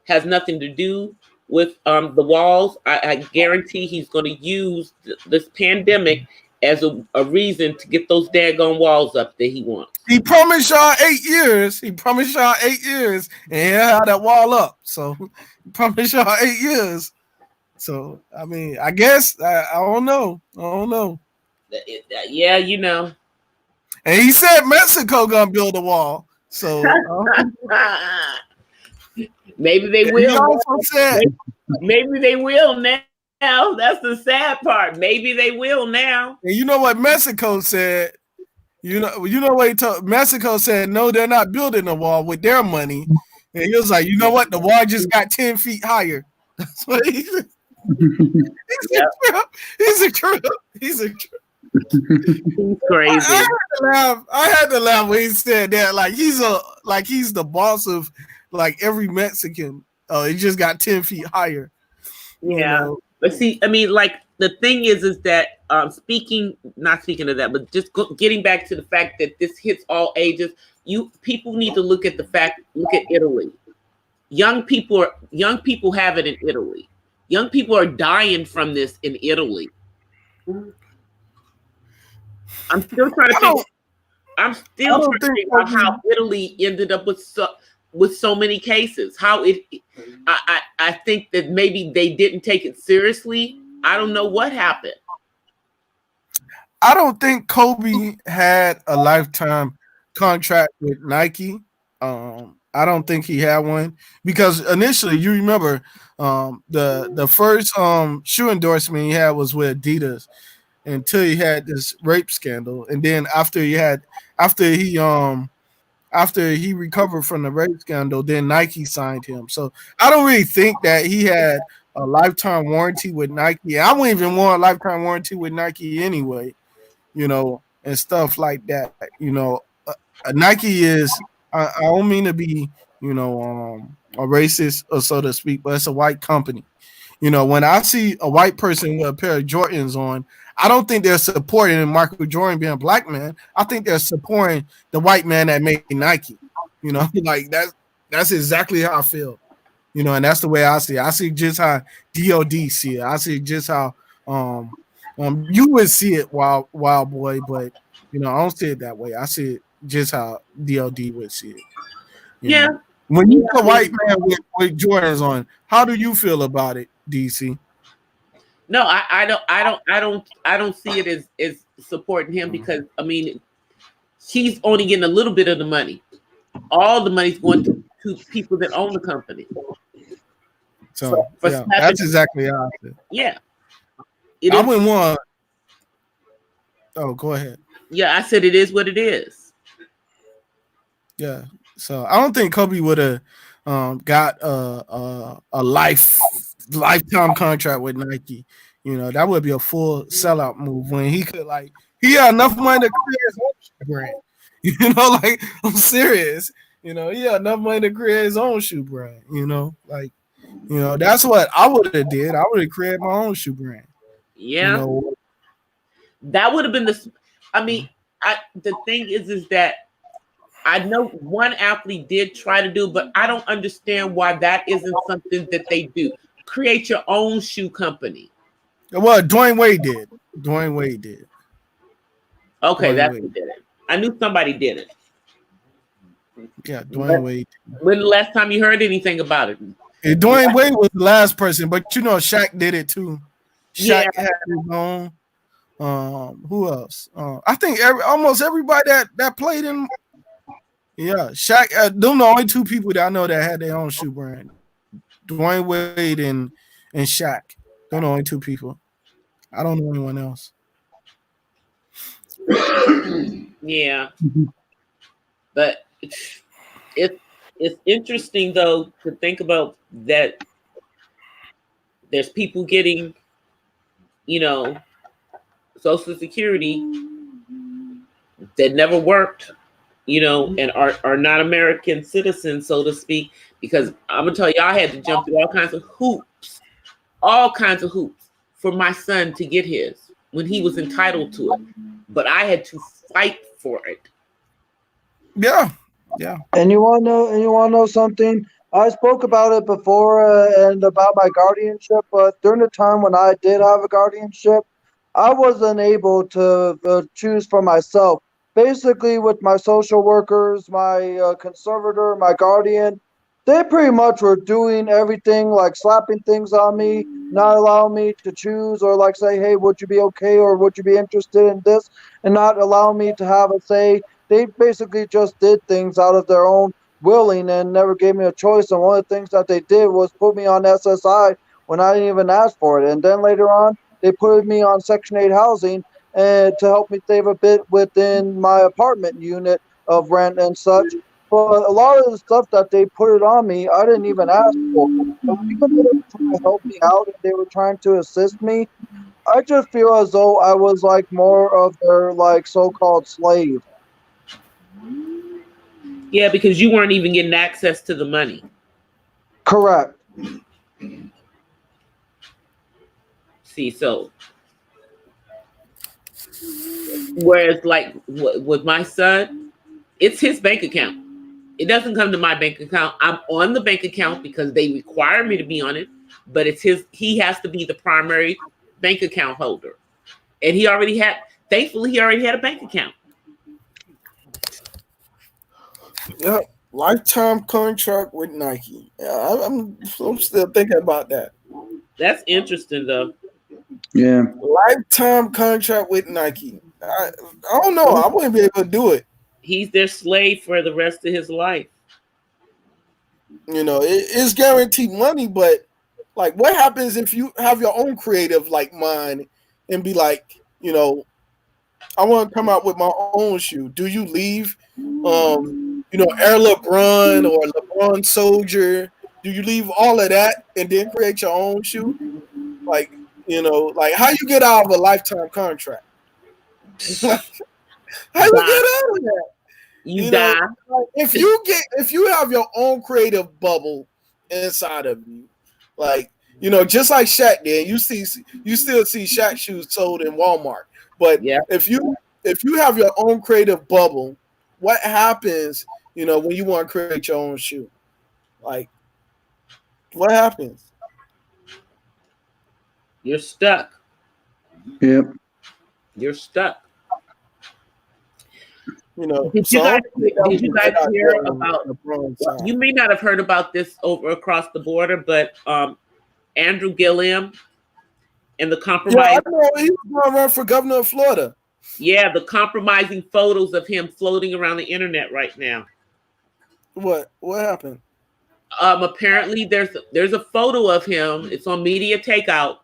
has nothing to do with the walls, I guarantee he's going to use this pandemic as a reason to get those daggone walls up that he wants. He promised y'all 8 years. And he'll have that wall up. So he promised y'all 8 years. So I mean, I guess I don't know. Yeah, you know. And he said Mexico gonna build a wall. So maybe they will. He also said maybe they will now. That's the sad part. Maybe they will now. And you know what Mexico said? You know what he told Mexico said, no, they're not building a wall with their money. And he was like, you know what? The wall just got 10 feet higher. That's what he said. He's a crook. He's crazy. I had to laugh when he said that. Like he's the boss of like every Mexican. It just got 10 feet higher. You Yeah. know. But see, I mean, like the thing is that not speaking of that, but just getting back to the fact that this hits all ages. People need to look at Italy. Young people have it in Italy. Young people are dying from this in Italy. I'm still trying to I figure. don't. I'm I still don't trying to think figure out how Italy ended up with so many cases. I think that maybe they didn't take it seriously. I don't know what happened. I don't think Kobe had a lifetime contract with Nike. I don't think he had one because initially, you remember, the first shoe endorsement he had was with Adidas until he had this rape scandal, and then after he after he recovered from the rape scandal, then Nike signed him. So I don't really think that he had a lifetime warranty with Nike. I wouldn't even want a lifetime warranty with Nike anyway, and stuff like that. Nike is. I don't mean to be, a racist or so to speak, but it's a white company. When I see a white person with a pair of Jordans on, I don't think they're supporting Michael Jordan being a black man. I think they're supporting the white man that made Nike. Like that's exactly how I feel. And that's the way I see it. I see just how DOD see it. I see just how you would see it, wild boy, but I don't see it that way. I see it just how DOD would see it. You Yeah. know, when you see a I mean, white man with Jordans on, how do you feel about it, DC? no, I don't see it as supporting him because I mean he's only getting a little bit of the money. All the money's going to people that own the company. So For yeah, snapping, that's exactly how I feel. yeah, I wouldn't want. Oh, go ahead. Yeah, I said it is what it is. Yeah. So I don't think Kobe would have got a lifetime contract with Nike. That would be a full sellout move when he had enough money to create his own shoe brand. Like I'm serious. He had enough money to create his own shoe brand. That's what I would have did. I would have created my own shoe brand. Yeah. That would have been I mean, the thing is that I know one athlete did try to do, but I don't understand why that isn't something that they do. Create your own shoe company. Well, Dwayne Wade did. Okay, that's who did it. I knew somebody did it. Yeah, Dwayne Wade. When the last time you heard anything about it? Dwayne Wade was the last person, but Shaq did it too. Shaq had his own. Who else? I think almost everybody that played in. Yeah, Shaq. Them the only two people that I know that had their own shoe brand. Dwayne Wade and Shaq. They're the only two people. I don't know anyone else. Yeah, but it's interesting though to think about that. There's people getting, Social Security that never worked, and are not American citizens, so to speak. Because I'm gonna tell you, I had to jump through all kinds of hoops for my son to get his when he was entitled to it. But I had to fight for it. Yeah. And you want to know something? I spoke about it before and about my guardianship, but during the time when I did have a guardianship, I wasn't able to choose for myself. Basically, with my social workers, my conservator, my guardian, they pretty much were doing everything, like slapping things on me, not allowing me to choose, or like say, hey, would you be okay, or would you be interested in this, and not allowing me to have a say. They basically just did things out of their own willing and never gave me a choice. And one of the things that they did was put me on SSI when I didn't even ask for it. And then later on, they put me on Section 8 housing and to help me save a bit within my apartment unit of rent and such. But a lot of the stuff that they put it on me, I didn't even ask for. But even though they were trying to help me out and they were trying to assist me, I just feel as though I was like more of their like so-called slave. Yeah, because you weren't even getting access to the money. Correct. See, so whereas like with my son, it's his bank account. It doesn't come to my bank account. I'm on the bank account because they require me to be on it, but it's his. He has to be the primary bank account holder, and he already had. Thankfully, he already had a bank account. Yeah, lifetime contract with Nike. Yeah, I'm still thinking about that. That's interesting, though. Yeah. Lifetime contract with Nike. I don't know. I wouldn't be able to do it. He's their slave for the rest of his life. You know, it's guaranteed money, but like, what happens if you have your own creative like mind and be like, you know, I want to come out with my own shoe. Do you leave, you know, Air LeBron or LeBron Soldier? Do you leave all of that and then create your own shoe? Like, you know, like how you get out of a lifetime contract? How you get out of that? You die. Know, if you have your own creative bubble inside of you, like, you know, just like Shaq did, you still see Shaq shoes sold in Walmart. But yeah, if you have your own creative bubble, what happens, you know, when you want to create your own shoe? Like, what happens? You're stuck. Yep. You're stuck. You know, did you guys hear about? You may not have heard about this over across the border, but Andrew Gillum and the compromise. Yeah, I know he was going to run for governor of Florida. Yeah, the compromising photos of him floating around the internet right now. What happened? Apparently there's a photo of him. It's on Media Takeout,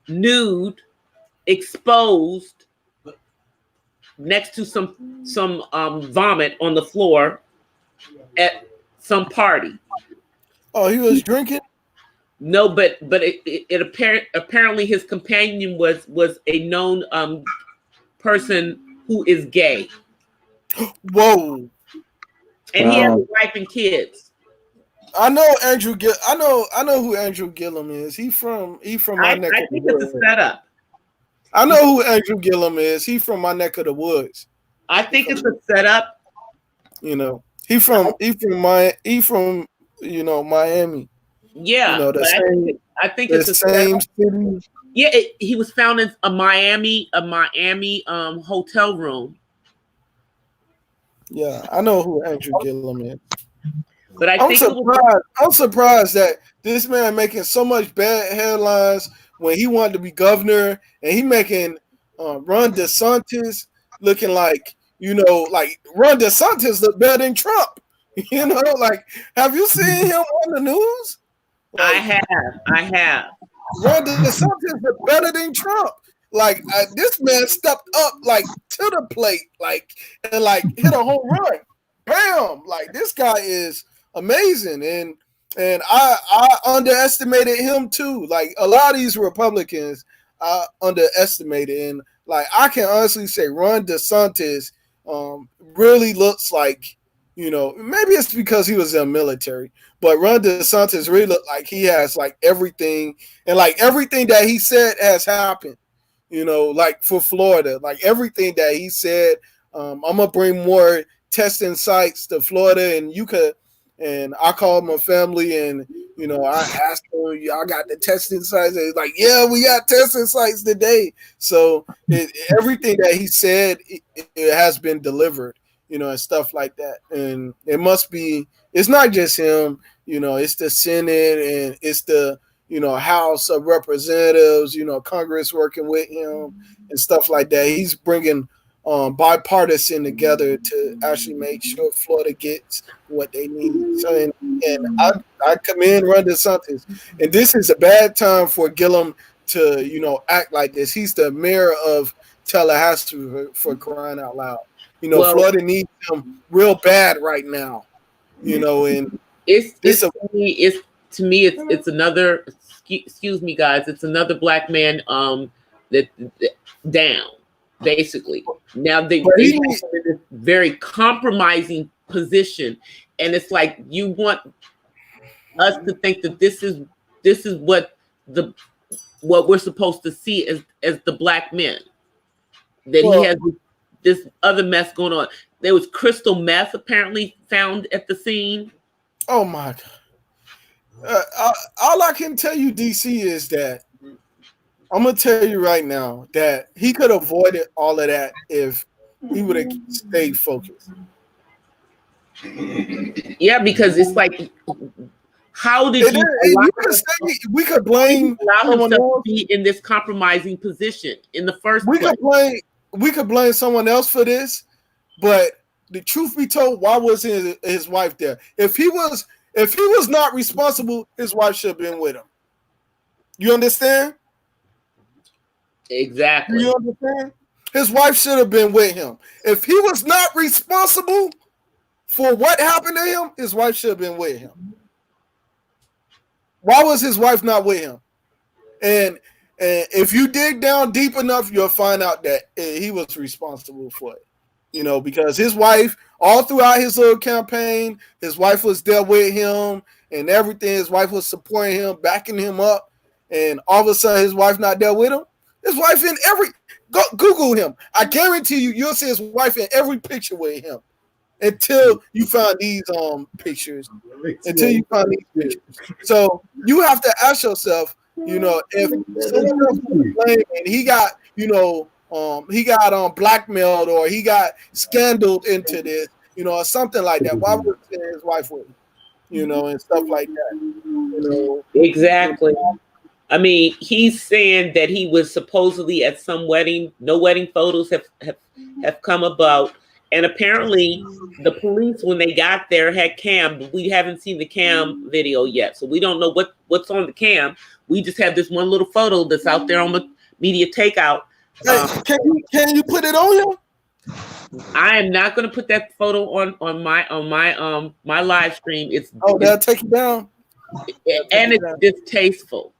nude, exposed, next to some vomit on the floor at some party. Oh, he was drinking? No, but it apparently his companion was a known person who is gay. Whoa. And he has a wife and kids. I know Andrew. I know who Andrew Gillum is. He from my neck of the woods. I think it's a setup. I know who Andrew Gillum is. He from my neck of the woods. I think it's a setup. You know, he from you know, Miami. Yeah, you know, I think it's the same city. Yeah, he was found in a Miami hotel room. Yeah, I know who Andrew Gillum is. But I'm surprised that this man making so much bad headlines when he wanted to be governor, and he making Ron DeSantis looking like, you know, like Ron DeSantis look better than Trump. You know, like, have you seen him on the news? Like, I have. Ron DeSantis look better than Trump. Like, this man stepped up like to the plate, like, and like hit a home run. Bam! Like, this guy is amazing, and I underestimated him too. Like, a lot of these Republicans I underestimated, and like, I can honestly say Ron DeSantis really looks like, you know, maybe it's because he was in the military, but Ron DeSantis really looked like he has like everything, and like everything that he said has happened. You know, like for Florida, like everything that he said, I'm gonna bring more testing sites to Florida, and you could. And I called my family, and you know, I asked them, "Y'all got the testing sites?" They're like, "Yeah, we got testing sites today." So everything that he said, it has been delivered, you know, and stuff like that. And it must be. It's not just him, you know. It's the Senate, and it's the, you know, House of Representatives, you know, Congress working with him and stuff like that. He's bringing bipartisan together to actually make sure Florida gets what they need. So, and I commend Ron DeSantis. And this is a bad time for Gillum to, you know, act like this. He's the mayor of Tallahassee, for crying out loud. You know, Florida needs him real bad right now. You know, and to me, it's another. Excuse me, guys. It's another black man that down, basically. Now they have this very compromising position, and it's like you want us to think that this is what we're supposed to see as the black men, that he has this other mess going on. There was crystal meth apparently found at the scene. Oh my God. All I can tell you, DC, is that I'm gonna tell you right now that he could have avoided all of that if he would have stayed focused. Yeah, because it's like, how did we could blame someone else to be in this compromising position in the first place? We could blame someone else for this, but the truth be told, why wasn't his wife there? If he was not responsible, his wife should have been with him. You understand? Exactly. You understand? His wife should have been with him. If he was not responsible for what happened to him, his wife should have been with him. Why was his wife not with him? And if you dig down deep enough, you'll find out that he was responsible for it. You know, because his wife, all throughout his little campaign, his wife was there with him and everything. His wife was supporting him, backing him up. And all of a sudden, his wife not there with him. His wife in go Google him. I guarantee you'll see his wife in every picture with him until you find these pictures. Until you find these pictures. So you have to ask yourself, you know, if someone else was playing and he got, you know, blackmailed or he got scandaled into this, you know, or something like that. Why would his wife with him? You know, and stuff like that. You know, exactly. I mean, he's saying that he was supposedly at some wedding. No wedding photos have come about, and apparently the police, when they got there, had cam. But we haven't seen the cam video yet, so we don't know what's on the cam. We just have this one little photo that's out there on the media takeout. Can you put it on him? I am not going to put that photo on my live stream. They'll take it down. And it's distasteful.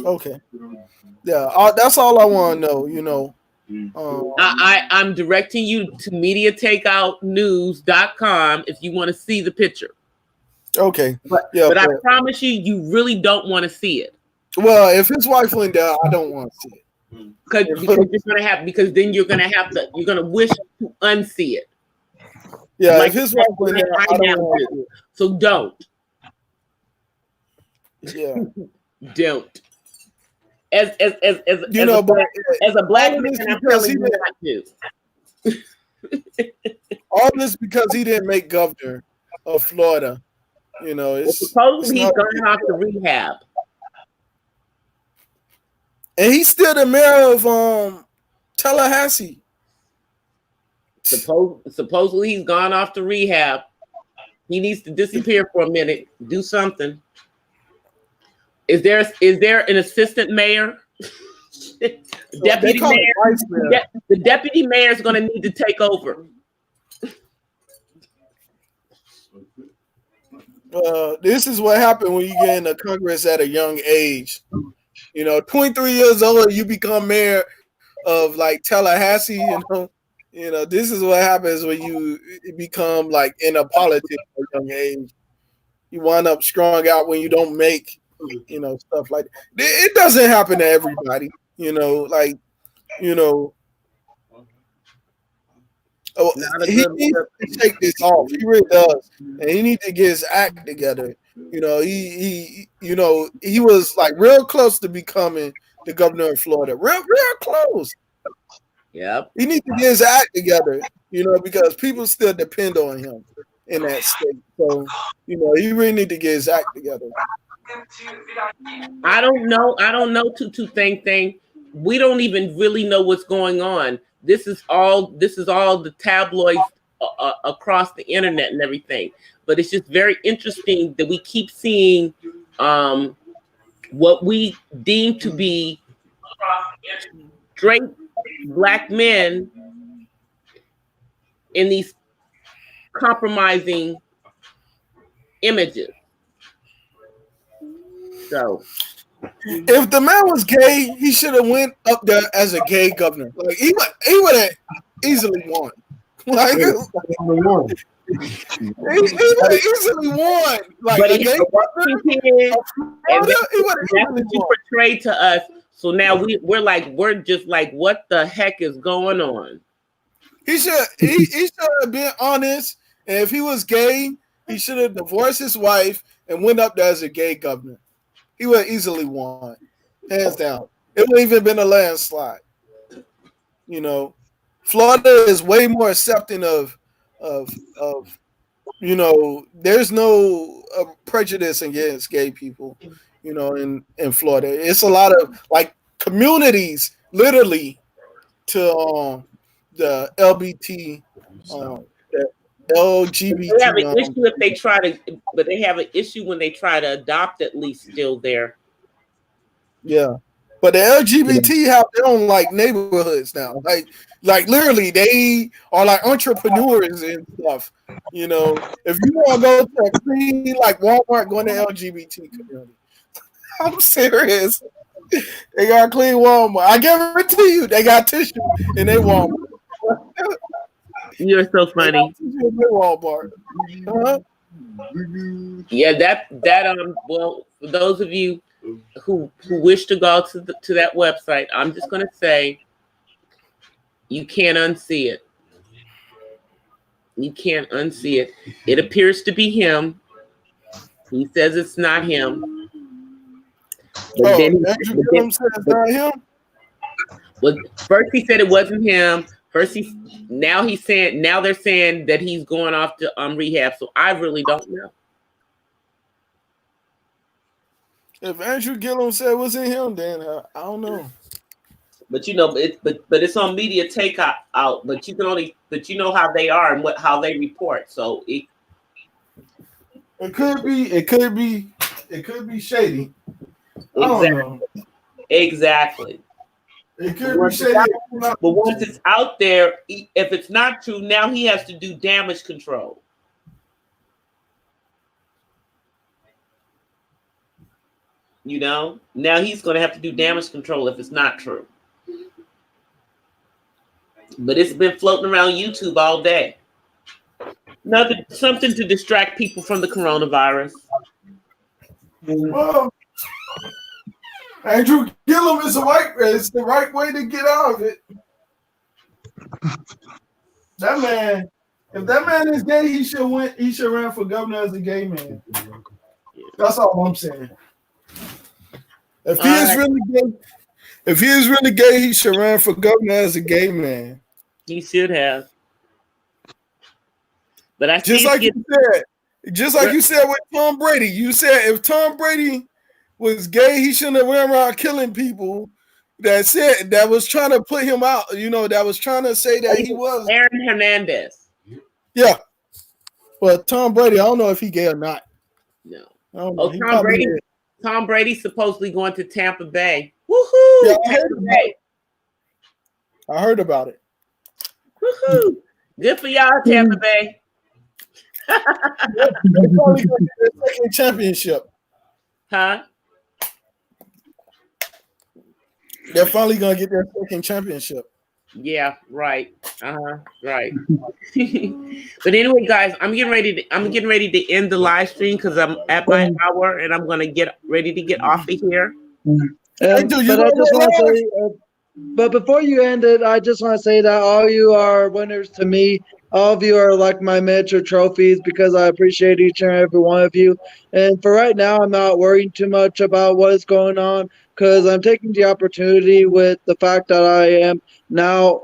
Okay. Yeah, that's all I want to know. You know, I'm directing you to MediaTakeoutNews.com if you want to see the picture. Okay. But I promise you really don't want to see it. Well, if his wife went there, I don't want to see it. Because then you're gonna wish to unsee it. Yeah, like if his wife went there, I don't want to see it. So don't. Yeah. Don't. As a black man, I'm telling you not to. All this because he didn't make governor of Florida. You know, supposedly he's going off to rehab. And he's still the mayor of Tallahassee. Supposedly he's gone off to rehab. He needs to disappear for a minute. Do something. Is there an assistant mayor? Deputy mayor? The deputy mayor is going to need to take over. This is what happened when you get into Congress at a young age. You know, 23 years old, you become mayor of like Tallahassee. You know, this is what happens when you become like in a politics at a young age. You wind up strung out when you don't make, you know, stuff like that. It doesn't happen to everybody. You know, like, you know. He needs to take this off. He really does, and he needs to get his act together. You know, he was like real close to becoming the governor of Florida. Real close. Yep. He needs to get his act together. You know, because people still depend on him in that state. So, you know, he really need to get his act together. I don't know. Tutu thing. We don't even really know what's going on. This is all the tabloids across the internet and everything. But it's just very interesting that we keep seeing what we deem to be straight black men in these compromising images. So, if the man was gay, he should have went up there as a gay governor. Like he would have easily won. Like, he would have easily won. Like, But a he gay kids, and he would that's have what easily you won. portrayed to us. So now we're just like, what the heck is going on? He should have been honest. And if he was gay, he should have divorced his wife and went up there as a gay governor. He would have easily won, hands down. It would even been a landslide. You know, Florida is way more accepting of you know. There's no prejudice against gay people. You know, in Florida, it's a lot of like communities, literally, to the LBT, the They have LGBT. an issue if they try to, but they have an issue when they try to adopt. At least still there. Yeah. But the LGBT have their own like neighborhoods now. Like literally they are like entrepreneurs and stuff. You know, if you want to go to a clean like Walmart, go in the LGBT community. I'm serious. They got clean Walmart. I guarantee you they got tissue in their Walmart. You're so funny. Walmart. Uh-huh. Yeah, that well, for those of you who wish to go to that website, I'm just gonna say you can't unsee it. You can't unsee it. It appears to be him. He says it's not him. But Andrew Gillum said it's not him. Well, first he said it wasn't him. Now they're saying that he's going off to rehab. So I really don't know. If Andrew Gillum said it wasn't him, then I don't know. But you know, it's on media takeout. But you know how they are and how they report. So it could be shady. Exactly. It could be shady. But once it's out there, if it's not true, now he has to do damage control. You know, now he's going to have to do damage control if it's not true. But it's been floating around YouTube all day. Something to distract people from the coronavirus. Well, Andrew Gillum is the right way to get out of it. That man, if that man is gay, he should run for governor as a gay man. That's all I'm saying. If he is really gay, he should run for governor as a gay man. He should have. But I just like you said with Tom Brady. You said if Tom Brady was gay, he shouldn't have run around killing people. That was trying to put him out. You know, that was trying to say that he was Aaron Hernandez. Yeah, but Tom Brady, I don't know if he gay or not. No. Oh, Tom Brady's supposedly going to Tampa Bay. Woohoo! Yeah, I heard about it. Woohoo! Good for y'all, Tampa Bay. They're probably going to get their second championship. Huh? They're finally going to get their second championship. Yeah, right. Right. But anyway, guys, I'm getting ready to end the live stream because I'm at my hour and I'm gonna get ready to get off of here. But before you end it, I just want to say that all you are winners to me. All of you are like my miniature trophies because I appreciate each and every one of you. And for right now, I'm not worrying too much about what is going on because I'm taking the opportunity with the fact that I am now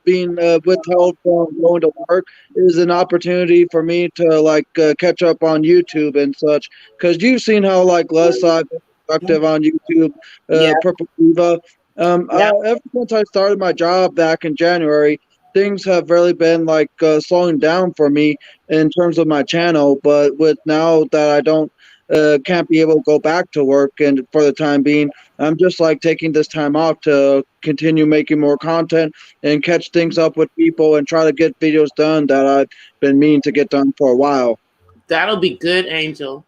being withheld from going to work is an opportunity for me to catch up on YouTube and such. Because you've seen how less I've been productive on YouTube, Purple Diva. Ever since I started my job back in January, things have really been slowing down for me in terms of my channel. But with now that I don't can't be able to go back to work, and for the time being, I'm just taking this time off to continue making more content and catch things up with people and try to get videos done that I've been meaning to get done for a while. That'll be good, Angel.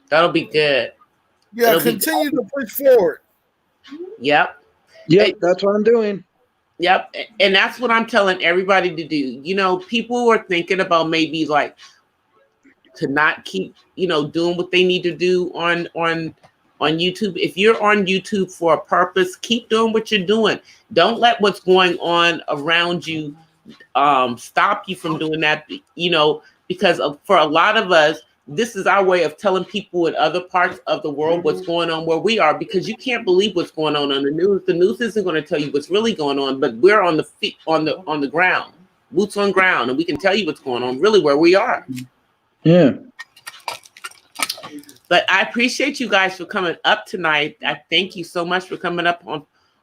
That'll be good. Yeah, continue to push forward. Yep. Yep, that's what I'm doing. Yep. And that's what I'm telling everybody to do. You know, people are thinking about maybe like to not keep, you know, doing what they need to do on YouTube. If you're on YouTube for a purpose, keep doing what you're doing. Don't let what's going on around you stop you from doing that, you know, because for a lot of us, this is our way of telling people in other parts of the world what's going on where we are, because you can't believe what's going on the news. The news isn't going to tell you what's really going on, but we're on the feet, on the ground, boots on ground, and we can tell you what's going on really where we are. Yeah. But I appreciate you guys for coming up tonight. I thank you so much for coming up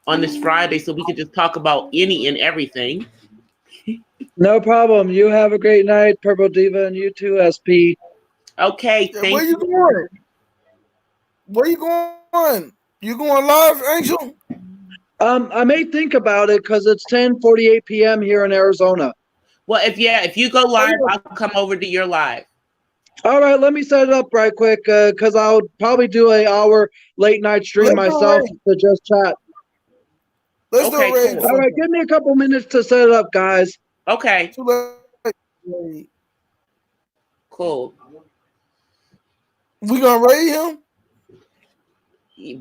on this Friday so we can just talk about any and everything. No problem. You have a great night, Purple Diva, and you too, SP. Okay, Yeah, thank where you. you going? Where you going? You going live, Angel? I may think about it because it's 10:48 p.m. here in Arizona. Well, if you go live, I'll come over to your live. All right, let me set it up right quick because I'll probably do an hour late night stream Let's myself to just chat. Let's Okay, do a raid. cool. All right, give me a couple minutes to set it up, guys. Okay, Too late. cool. We gonna raid him?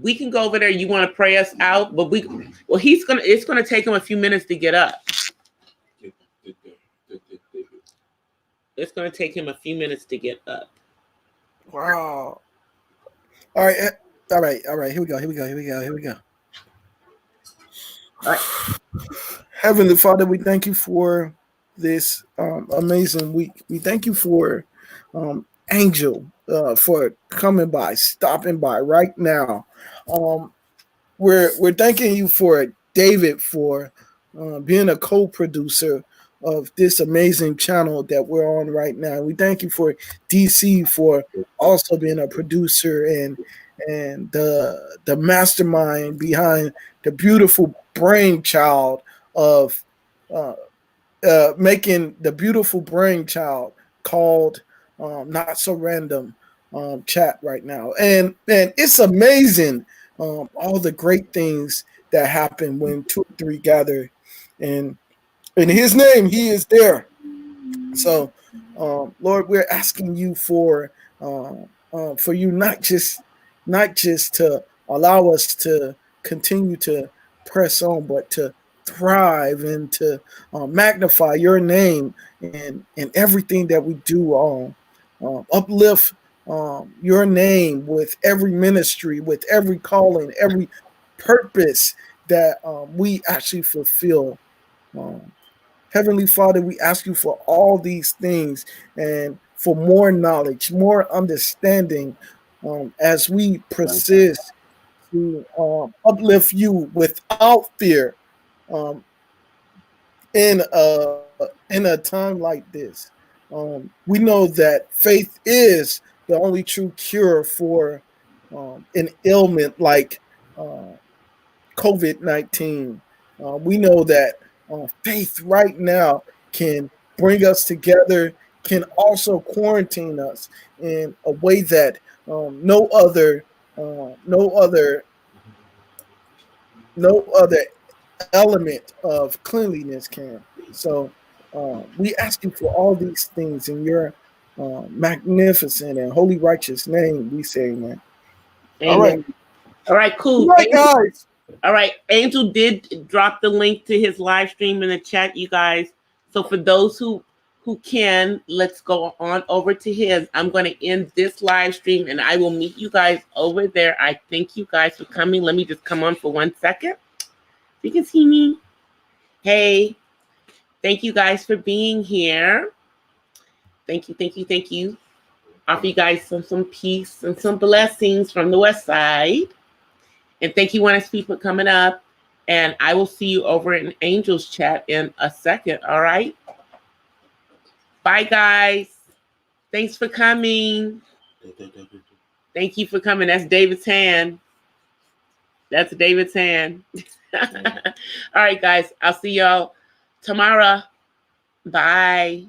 We can go over there. You want to pray us out, but it's gonna take him a few minutes to get up. It's gonna take him a few minutes to get up. Wow. All right. All right. Here we go. All right. Heavenly Father, we thank you for this amazing week. We thank you for Angel for coming by, stopping by right now. We're thanking you for David for being a co-producer of this amazing channel that we're on right now. We thank you for DC for also being a producer and the mastermind behind the beautiful brainchild of making the beautiful brainchild called Not So Random chat right now. And it's amazing all the great things that happen when 2 or 3 gather and in his name, he is there. So, Lord, we're asking you for you not just to allow us to continue to press on, but to thrive and to magnify your name in everything that we do. Uplift your name with every ministry, with every calling, every purpose that we actually fulfill. Heavenly Father, we ask you for all these things and for more knowledge, more understanding as we persist to uplift you without fear in a time like this. We know that faith is the only true cure for an ailment like COVID-19. We know that faith right now can bring us together, can also quarantine us in a way that no other element of cleanliness can. So we ask you for all these things in your magnificent and holy righteous name. We say, amen. Amen. All right, cool. All right, guys. All right, Angel did drop the link to his live stream in the chat, you guys. So for those who can, let's go on over to his. I'm going to end this live stream and I will meet you guys over there. I thank you guys for coming. Let me just come on for 1 second. You can see me. Hey, thank you guys for being here. Thank you. Offer you guys some peace and some blessings from the West Side. And thank you, NSP, for coming up. And I will see you over in Angel's chat in a second. All right. Bye, guys. Thanks for coming. Thank you for coming. That's David's hand. That's David's hand. All right, guys. I'll see y'all tomorrow. Bye.